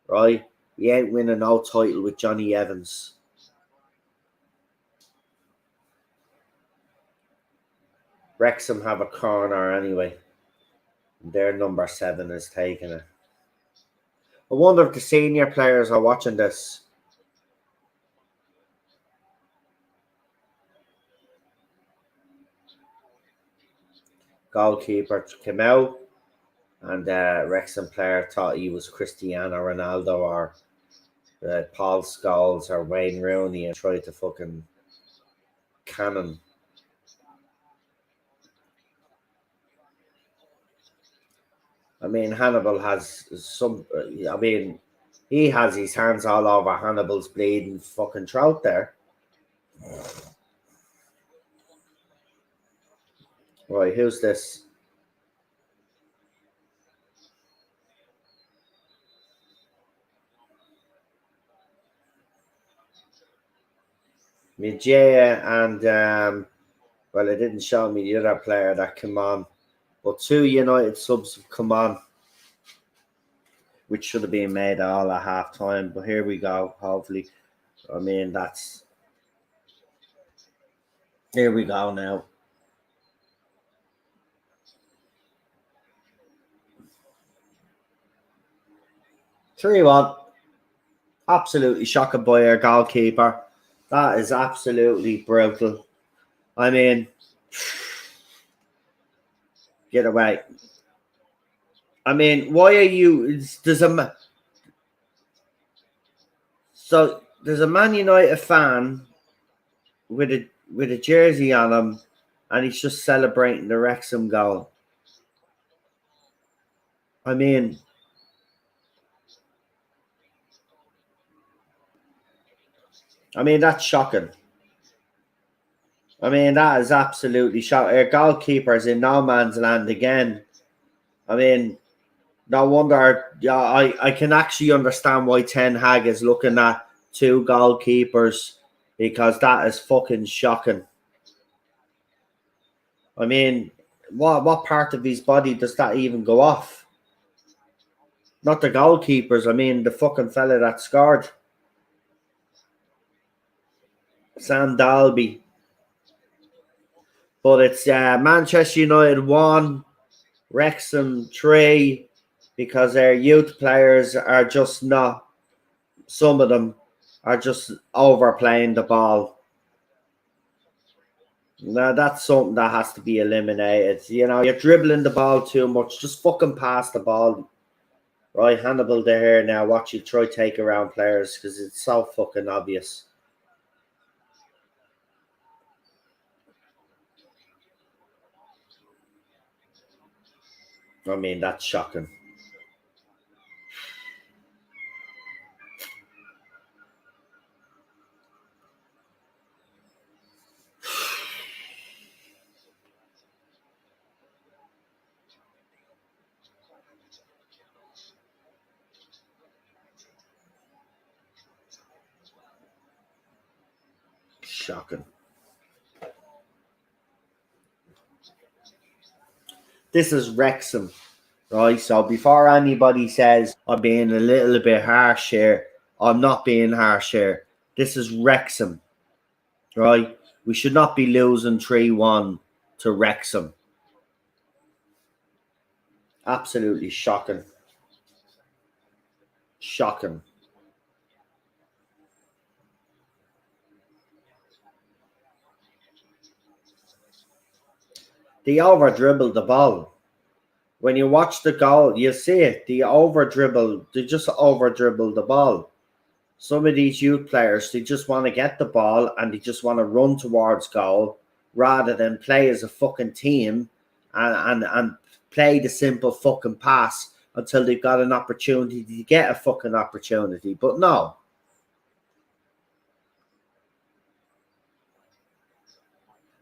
right? We ain't winning no title with Johnny Evans. Wrexham have a corner anyway. Their number 7 is taking it. I wonder if the senior players are watching this. Goalkeeper came out, and Wrexham player thought he was Cristiano Ronaldo or Paul Scholes or Wayne Rooney and tried to fucking cannon. I mean, Hannibal has some. I mean, he has his hands all over Hannibal's bleeding fucking throat there. Right, who's this? Mijaya and well, it didn't show me the other player that came on, but 2 United subs have come on, which should have been made all at half time. But here we go. Hopefully, I mean that's here we go now. 3-1. Absolutely shocking by our goalkeeper. That is absolutely brutal. I mean, get away. I mean, why are you? There's a Man United fan with a jersey on him, and he's just celebrating the Wrexham goal. I mean, that's shocking. I mean, that is absolutely shocking. Our goalkeeper is in no man's land again. I mean, no wonder. Yeah, I can actually understand why Ten Hag is looking at 2 goalkeepers because that is fucking shocking. I mean, What part of his body does that even go off? Not the goalkeepers. I mean, the fucking fella that scored, Sam Dalby. But it's Manchester United 1, Wrexham 3, because their youth players are just not. Some of them are just overplaying the ball. Now that's something that has to be eliminated. You know, you're dribbling the ball too much. Just fucking pass the ball. Right, Hannibal there now. Watch you try take around players because it's so fucking obvious. I mean, that's shocking. Shocking. This is Wrexham, right? So before anybody says I'm being a little bit harsh here, I'm not being harsh here. This is Wrexham, right? We should not be losing 3-1 to Wrexham. Absolutely shocking. Shocking. They over dribbled the ball. When you watch the goal, you see it. They just over dribble the ball. Some of these youth players, they just want to get the ball and they just want to run towards goal rather than play as a fucking team and play the simple fucking pass until they've got an opportunity to get a fucking opportunity. But no.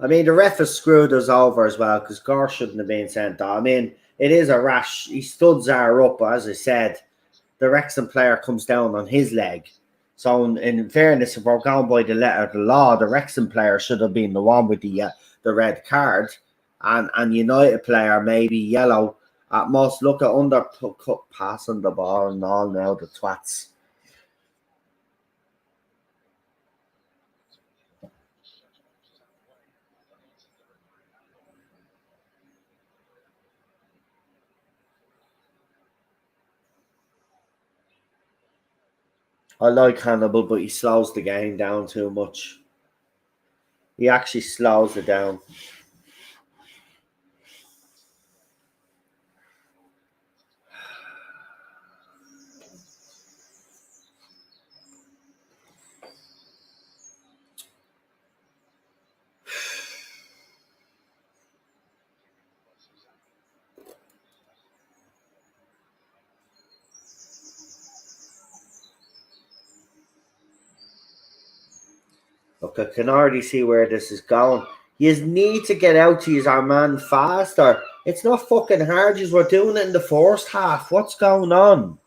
I mean, the ref has screwed us over as well because Gore shouldn't have been sent off. I mean, it is a rash. He stood Zara up, but as I said, the Wrexham player comes down on his leg. So, in fairness, if we're going by the letter of the law, the Wrexham player should have been the one with the red card, and United player maybe yellow at most. Look at undercut passing the ball and all now the twats. I like Hannibal, but he slows the game down too much. He actually slows it down. Look, I can already see where this is going. You need to get out to use our man faster. It's not fucking hard. You were doing it in the first half. What's going on?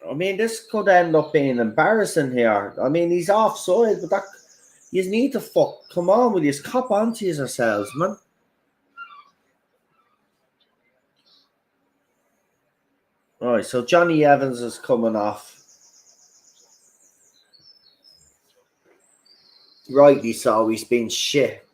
I mean, this could end up being embarrassing here. I mean, he's offside, but that you need to come on with you. Cop onto yourselves, man. All right, so Johnny Evans is coming off. Rightly so, he's been shit.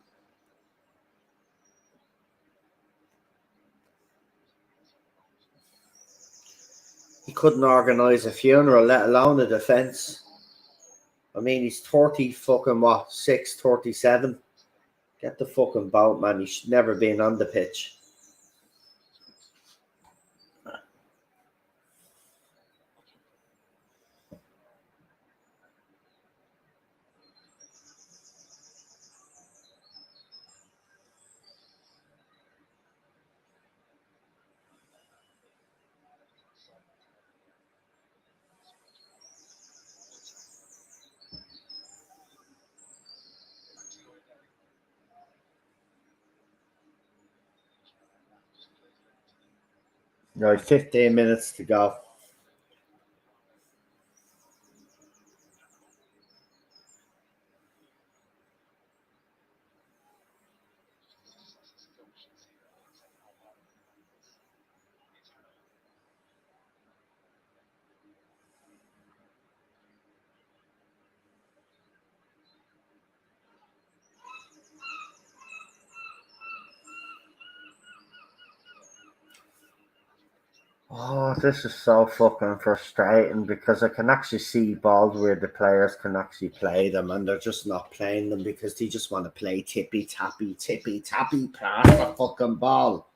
He couldn't organise a funeral, let alone a defence. I mean, he's 30 fucking what, 6, 37. Get the fucking boat, man. He should never been on the pitch. Right, 15 minutes to go. Oh, this is so fucking frustrating because I can actually see balls where the players can actually play them and they're just not playing them because they just want to play tippy tappy, pass the fucking ball.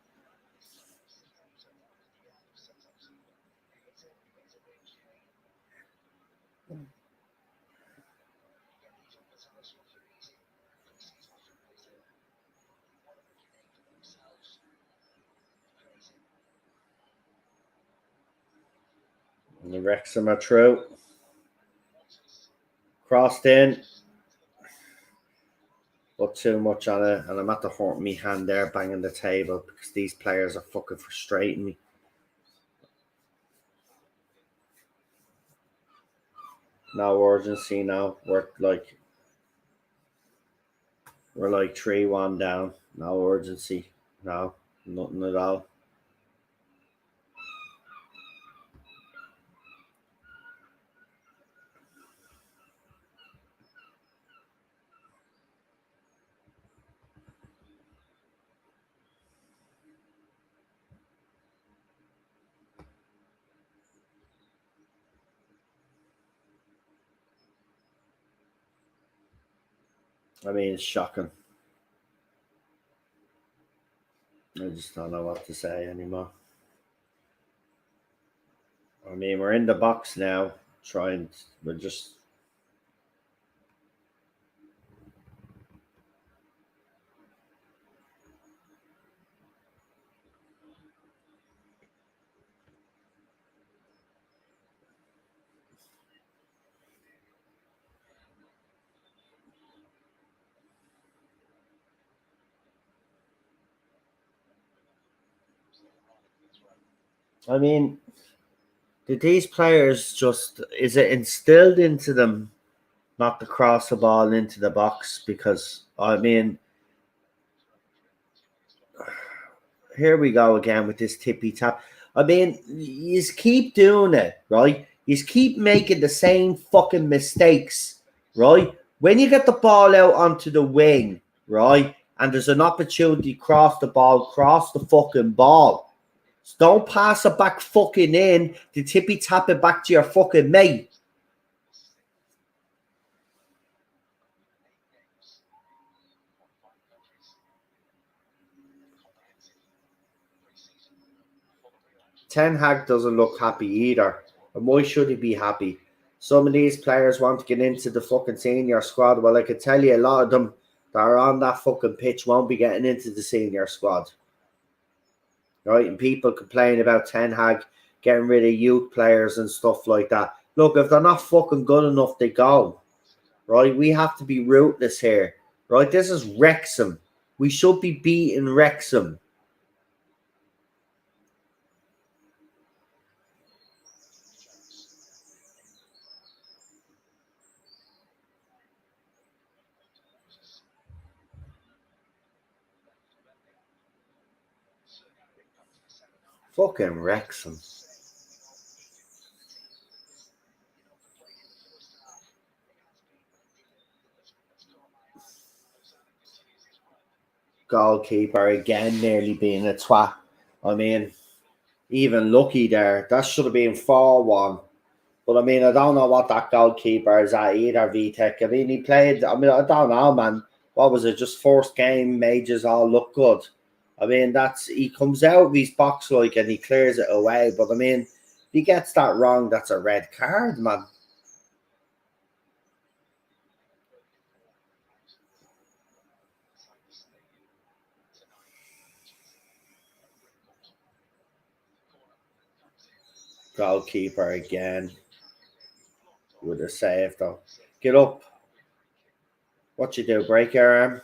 And the Wrexham are through. Crossed in, but too much on it, and I'm at the hurt me hand there banging the table because these players are fucking frustrating me. No urgency now. We're like 3-1 down. No urgency. No, nothing at all. I mean, it's shocking. I just don't know what to say anymore. I mean, we're in the box now. Trying, we're just. I mean, did these players just? Is it instilled into them not to cross the ball into the box? Because I mean, here we go again with this tippy tap. I mean, you keep doing it, right? You keep making the same fucking mistakes, right? When you get the ball out onto the wing, right, and there's an opportunity to cross the fucking ball. So don't pass it back fucking in to tippy tap it back to your fucking mate. Ten Hag doesn't look happy either. And why should he be happy? Some of these players want to get into the fucking senior squad. Well, I could tell you a lot of them that are on that fucking pitch won't be getting into the senior squad. Right? And people complain about Ten Hag getting rid of youth players and stuff like that. Look, if they're not fucking good enough, they go. Right? We have to be ruthless here. Right? This is Wrexham. We should be beating Wrexham. Fucking Wrexham. Goalkeeper again nearly being a twat. I mean, even lucky there. That should have been 4-1. But I mean, I don't know what that goalkeeper is at either, VTech. I mean, he played, I mean, I don't know, man. What was it? Just first game, majors all look good. I mean, he comes out of his box like and he clears it away. But I mean, if he gets that wrong, that's a red card, man. Goalkeeper again with a save, though. Get up. What you do? Break your arm?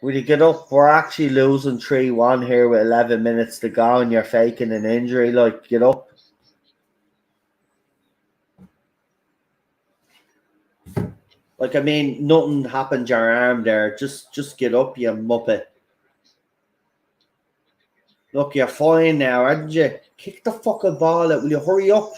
Will you get up? We're actually losing 3-1 here with 11 minutes to go and you're faking an injury. Like, get up. Like, I mean, nothing happened to your arm there. Just get up, you muppet. Look, you're fine now, aren't you? Kick the fucking ball out. Will you hurry up?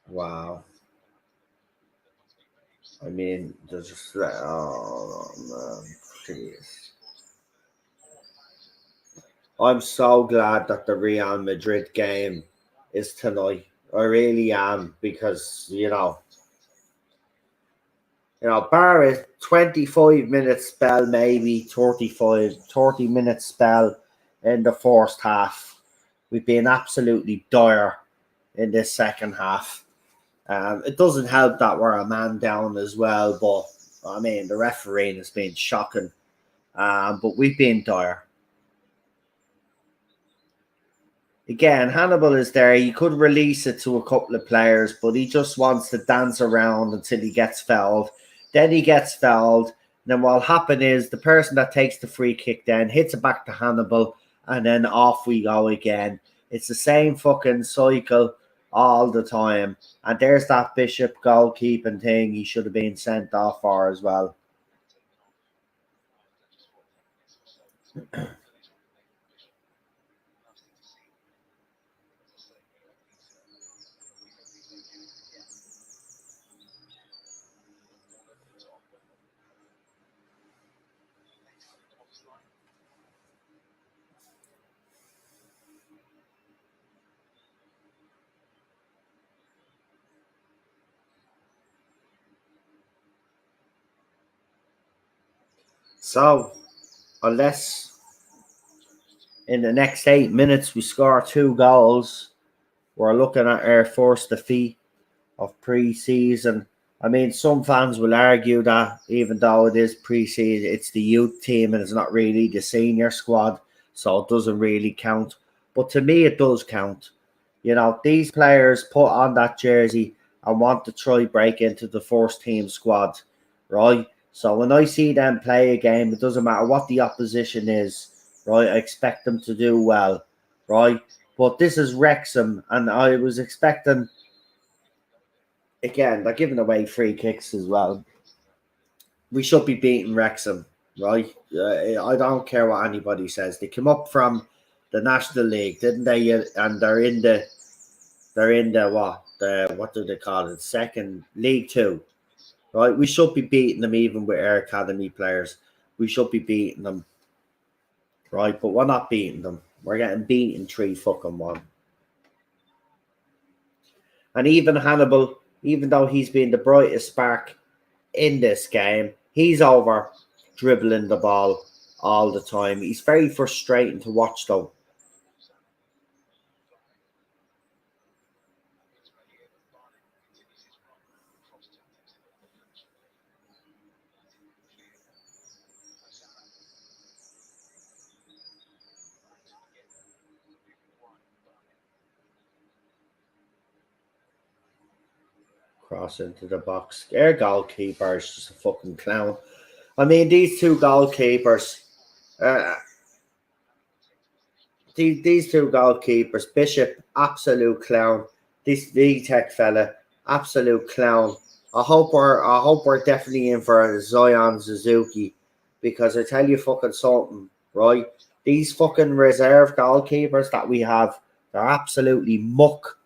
Wow. I mean, there's just oh man, please. I'm so glad that the Real Madrid game is tonight. I really am because bar a 25 minute spell, maybe 30 minute spell in the first half. We've been absolutely dire in this second half. It doesn't help that we're a man down as well, but I mean, the refereeing has been shocking. But we've been dire. Again, Hannibal is there. He could release it to a couple of players, but he just wants to dance around until he gets fouled. Then he gets fouled. Then what'll happen is the person that takes the free kick then hits it back to Hannibal, and then off we go again. It's the same fucking cycle all the time. And there's that Bishop goalkeeping thing he should have been sent off for as well. So, unless in the next 8 minutes we score 2 goals, we're looking at our first defeat of pre-season. I mean, some fans will argue that even though it is pre-season, it's the youth team and it's not really the senior squad, so it doesn't really count. But to me, it does count. These players put on that jersey and want to try break into the first team squad, right? So when I see them play a game, it doesn't matter what the opposition is, right? I expect them to do well, right? But this is Wrexham, and I was expecting again, they're giving away free kicks as well. We should be beating Wrexham, right? I don't care what anybody says. They came up from the National League, didn't they? And they're in the what do they call it? Second League Two, right? We should be beating them even with our academy players. We should be beating them, right? But we're not beating them. We're getting beaten 3-1. And even Hannibal, even though he's been the brightest spark in this game, he's over dribbling the ball all the time. He's very frustrating to watch, though. Cross into the box. Their goalkeeper is just a fucking clown. I mean, these two goalkeepers, uh, these two goalkeepers, Bishop, absolute clown. This VTech fella, absolute clown. I hope we're definitely in for Zion Suzuki because I tell you fucking something, right? These fucking reserve goalkeepers that we have, they're absolutely muck.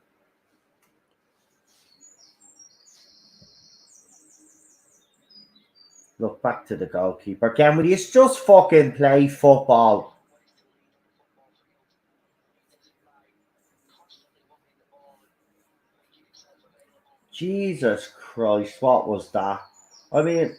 Look back to the goalkeeper. Can we just fucking play football? Jesus Christ, what was that? I mean,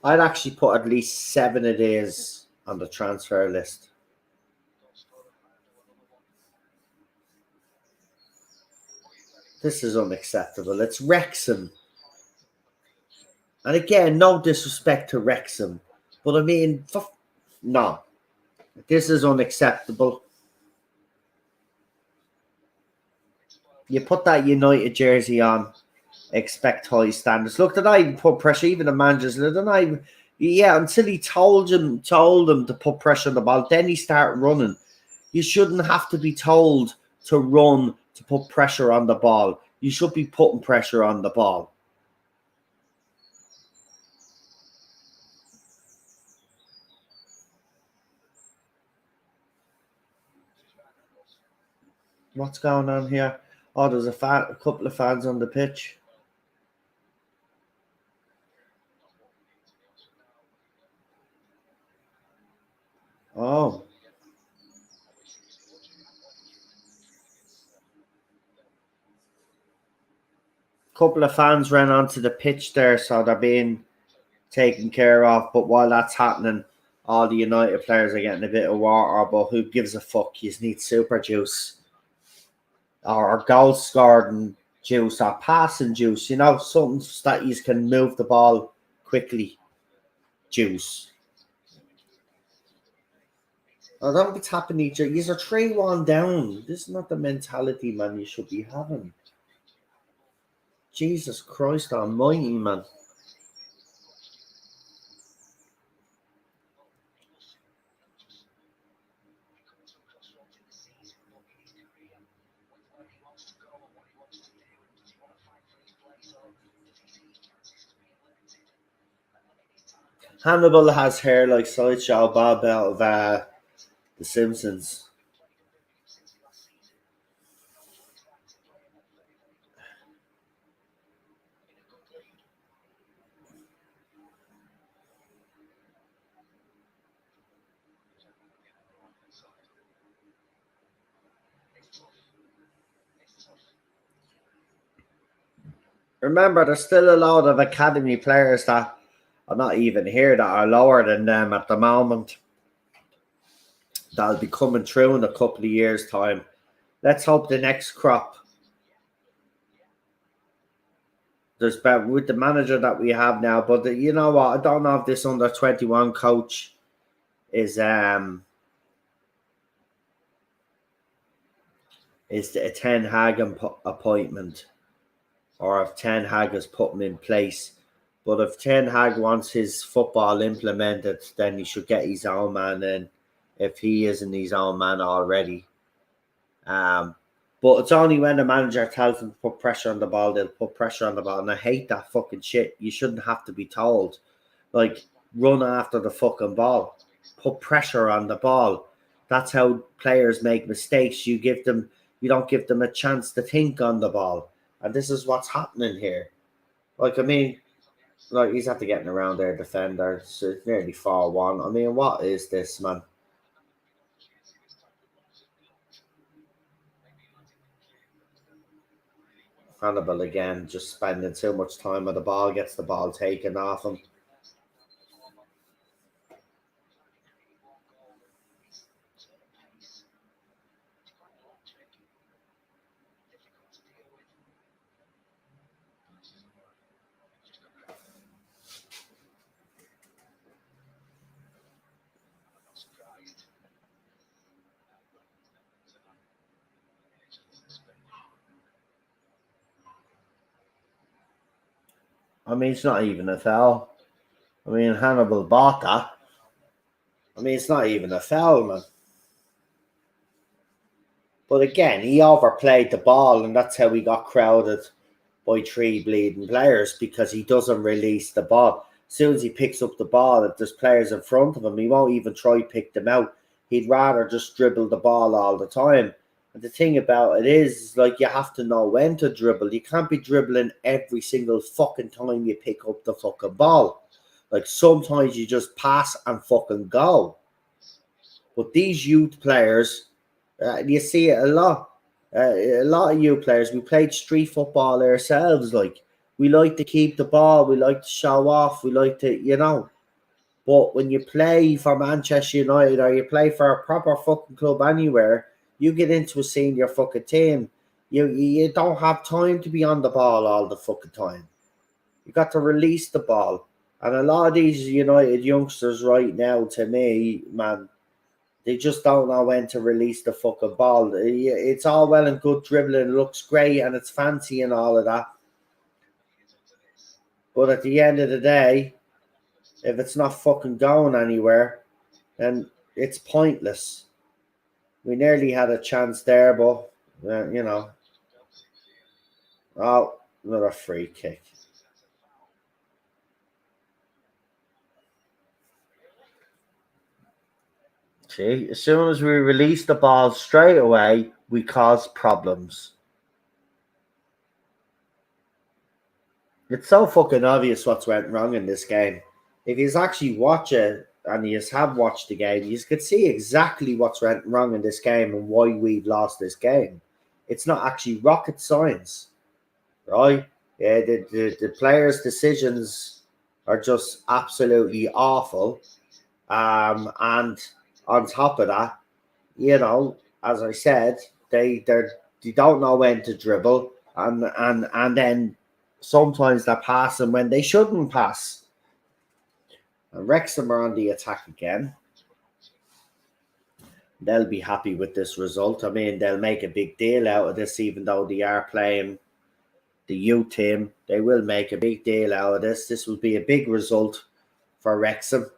I'd actually put at least 7 of these on the transfer list. This is unacceptable. It's Wrexham. And again, no disrespect to Wrexham. But I mean, no. This is unacceptable. You put that United jersey on expect high standards. Look, did I put pressure? Even the managers, didn't I? Yeah, until he told them to put pressure on the ball, then he started running. You shouldn't have to be told to run to put pressure on the ball. You should be putting pressure on the ball. What's going on here? Oh, there's a couple of fans on the pitch. Oh. Couple of fans ran onto the pitch there, so they're being taken care of. But while that's happening, all the United players are getting a bit of water. But who gives a fuck? You need super juice or goal scoring juice or passing juice. You know, something that you can move the ball quickly. Juice. Oh, don't be tapping each other. You're 3-1 down. This is not the mentality, man, you should be having. Jesus Christ almighty, man. Hannibal has hair like Sideshow Bob out of The Simpsons. Remember, there's still a lot of academy players that are not even here that are lower than them at the moment. That'll be coming through in a couple of years' time. Let's hope the next crop. There's better with the manager that we have now, but you know what? I don't know if this under-21 coach is a Ten Hag appointment, or if Ten Hag has put him in place. But if Ten Hag wants his football implemented, then he should get his own man in. If he isn't his own man already, but it's only when the manager tells them to put pressure on the ball, they'll put pressure on the ball. And I hate that fucking shit. You shouldn't have to be told. Like, run after the fucking ball. Put pressure on the ball. That's how players make mistakes. You don't give them a chance to think on the ball. And this is what's happening here. Like, I mean, like, he's had to getting around their defender. So it's nearly 4-1. I mean, what is this, man? Hannibal again, just spending too much time on the ball, gets the ball taken off him. I mean, it's not even a foul. I mean, Hannibal bought that. I mean, it's not even a foul, man. But again, he overplayed the ball, and that's how he got crowded by 3 bleeding players, because he doesn't release the ball. As soon as he picks up the ball, if there's players in front of him, he won't even try to pick them out. He'd rather just dribble the ball all the time. And the thing about it is, like, you have to know when to dribble. You can't be dribbling every single fucking time you pick up the fucking ball. Like, sometimes you just pass and fucking go. But these youth players, you see it a lot. A lot of youth players, we played street football ourselves. Like, we like to keep the ball, we like to show off, we like to, you know. But when you play for Manchester United or you play for a proper fucking club anywhere, you get into a senior fucking team. You don't have time to be on the ball all the fucking time. You got to release the ball. And a lot of these United youngsters right now, to me, man, they just don't know when to release the fucking ball. It's all well and good dribbling, it looks great and it's fancy and all of that. But at the end of the day, if it's not fucking going anywhere, then it's pointless. We nearly had a chance there, but oh, another free kick. See, as soon as we release the ball straight away, we cause problems. It's so fucking obvious what's went wrong in this game. If you actually watch it and you have watched the game, you could see exactly what's went wrong in this game and why we've lost this game. It's not actually rocket science, right? Yeah, the players' decisions are just absolutely awful. And on top of that, as I said, they don't know when to dribble, and then sometimes they're passing when they shouldn't pass. And Wrexham are on the attack again. They'll be happy with this result. I mean, they'll make a big deal out of this, even though they are playing the youth team. They will make a big deal out of this. This will be a big result for Wrexham.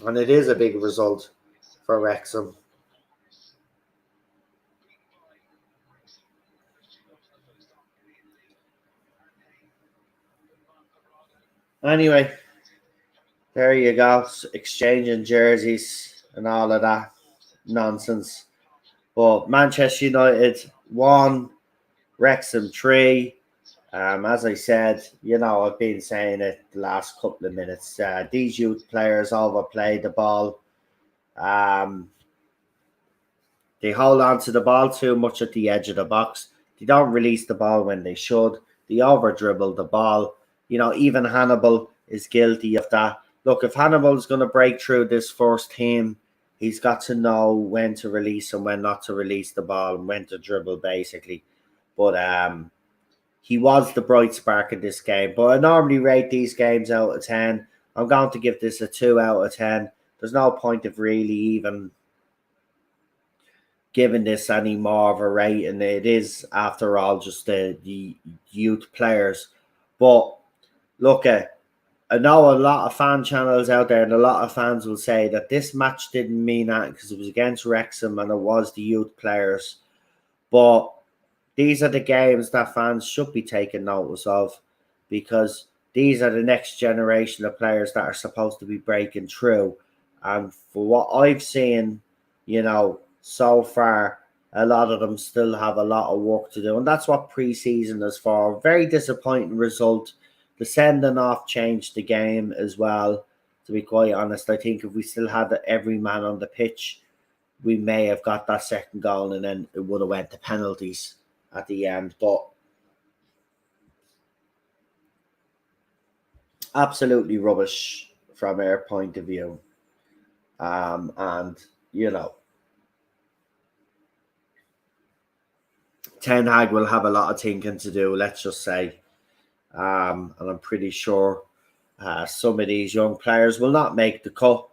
And it is a big result for Wrexham. Anyway, there you go. Exchanging jerseys and all of that nonsense. But Manchester United won, Wrexham 3. As I said, I've been saying it the last couple of minutes. These youth players overplay the ball. Um, they hold on to the ball too much at the edge of the box. They don't release the ball when they should. They over dribble the ball. Even Hannibal is guilty of that. Look, if Hannibal is going to break through this first team, he's got to know when to release and when not to release the ball and when to dribble, basically. But he was the bright spark in this game. But I normally rate these games out of 10. I'm going to give this a 2 out of 10. There's no point of really even giving this any more of a rating. It is, after all, just the youth players. But look, I know a lot of fan channels out there, and a lot of fans will say that this match didn't mean that because it was against Wrexham and it was the youth players. But these are the games that fans should be taking notice of, because these are the next generation of players that are supposed to be breaking through. And for what I've seen, so far, a lot of them still have a lot of work to do. And that's what pre-season is for. Very disappointing result. The sending off changed the game as well, to be quite honest. I think if we still had every man on the pitch, we may have got that second goal and then it would have went to penalties at the end. But absolutely rubbish from our point of view. And, Ten Hag will have a lot of thinking to do, let's just say. And I'm pretty sure some of these young players will not make the cut.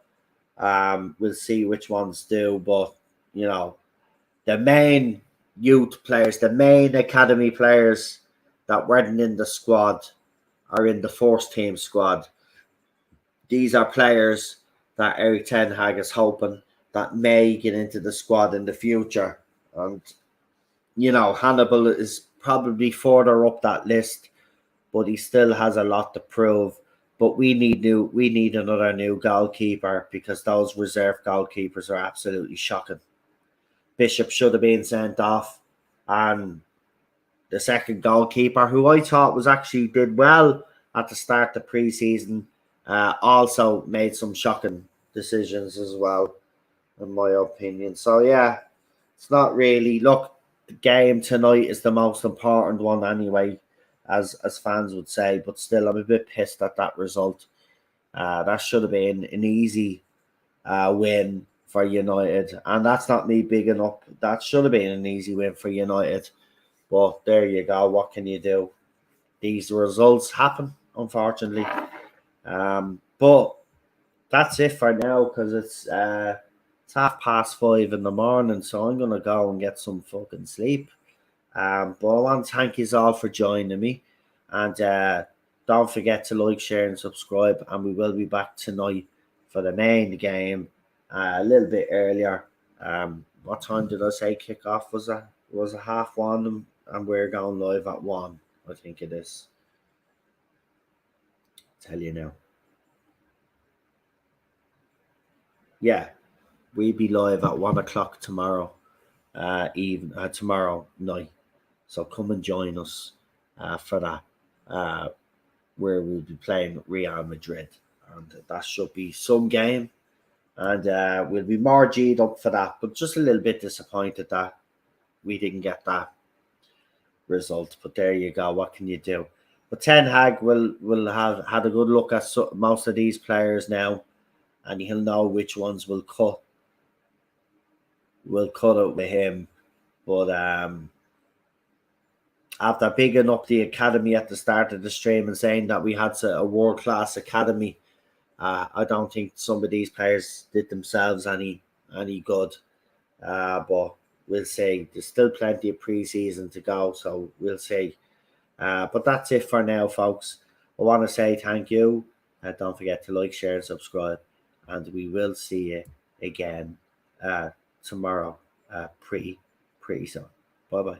We'll see which ones do. But, the main youth players, the main academy players that weren't in the squad are in the first team squad. These are players that Eric Ten Hag is hoping that may get into the squad in the future. And, Hannibal is probably further up that list, but he still has a lot to prove. But we need another new goalkeeper, because those reserve goalkeepers are absolutely shocking. Bishop should have been sent off, and the second goalkeeper, who I thought was actually did well at the start of pre-season, also made some shocking decisions as well, in my opinion. So yeah, it's not really. Look, the game tonight is the most important one anyway, as fans would say. But still, I'm a bit pissed at that result. That should have been an easy win for United, and that's not me bigging up. That should have been an easy win for United. But there you go. What can you do? These results happen, unfortunately. But that's it for now, because it's 5:30 in the morning, so I'm gonna go and get some fucking sleep. But I want to thank you all for joining me. And don't forget to like, share, and subscribe. And we will be back tonight for the main game a little bit earlier. What time did I say kickoff was a 1:30, and we're going live at 1. I think it is. Tell you now. Yeah, we'll be live at 1 o'clock tomorrow. Tomorrow night. So come and join us for that, where we'll be playing Real Madrid, and that should be some game. And we'll be more G'd up for that, but just a little bit disappointed that we didn't get that result. But there you go. What can you do? But Ten Hag will have had a good look at most of these players now, and he'll know which ones will cut it with him. But after bigging up the academy at the start of the stream and saying that we had a world class academy, I don't think some of these players did themselves any good. But we'll see. There's still plenty of pre-season to go, so we'll see. But that's it for now, folks. I want to say thank you. Don't forget to like, share, and subscribe. And we will see you again tomorrow pretty soon. Bye-bye.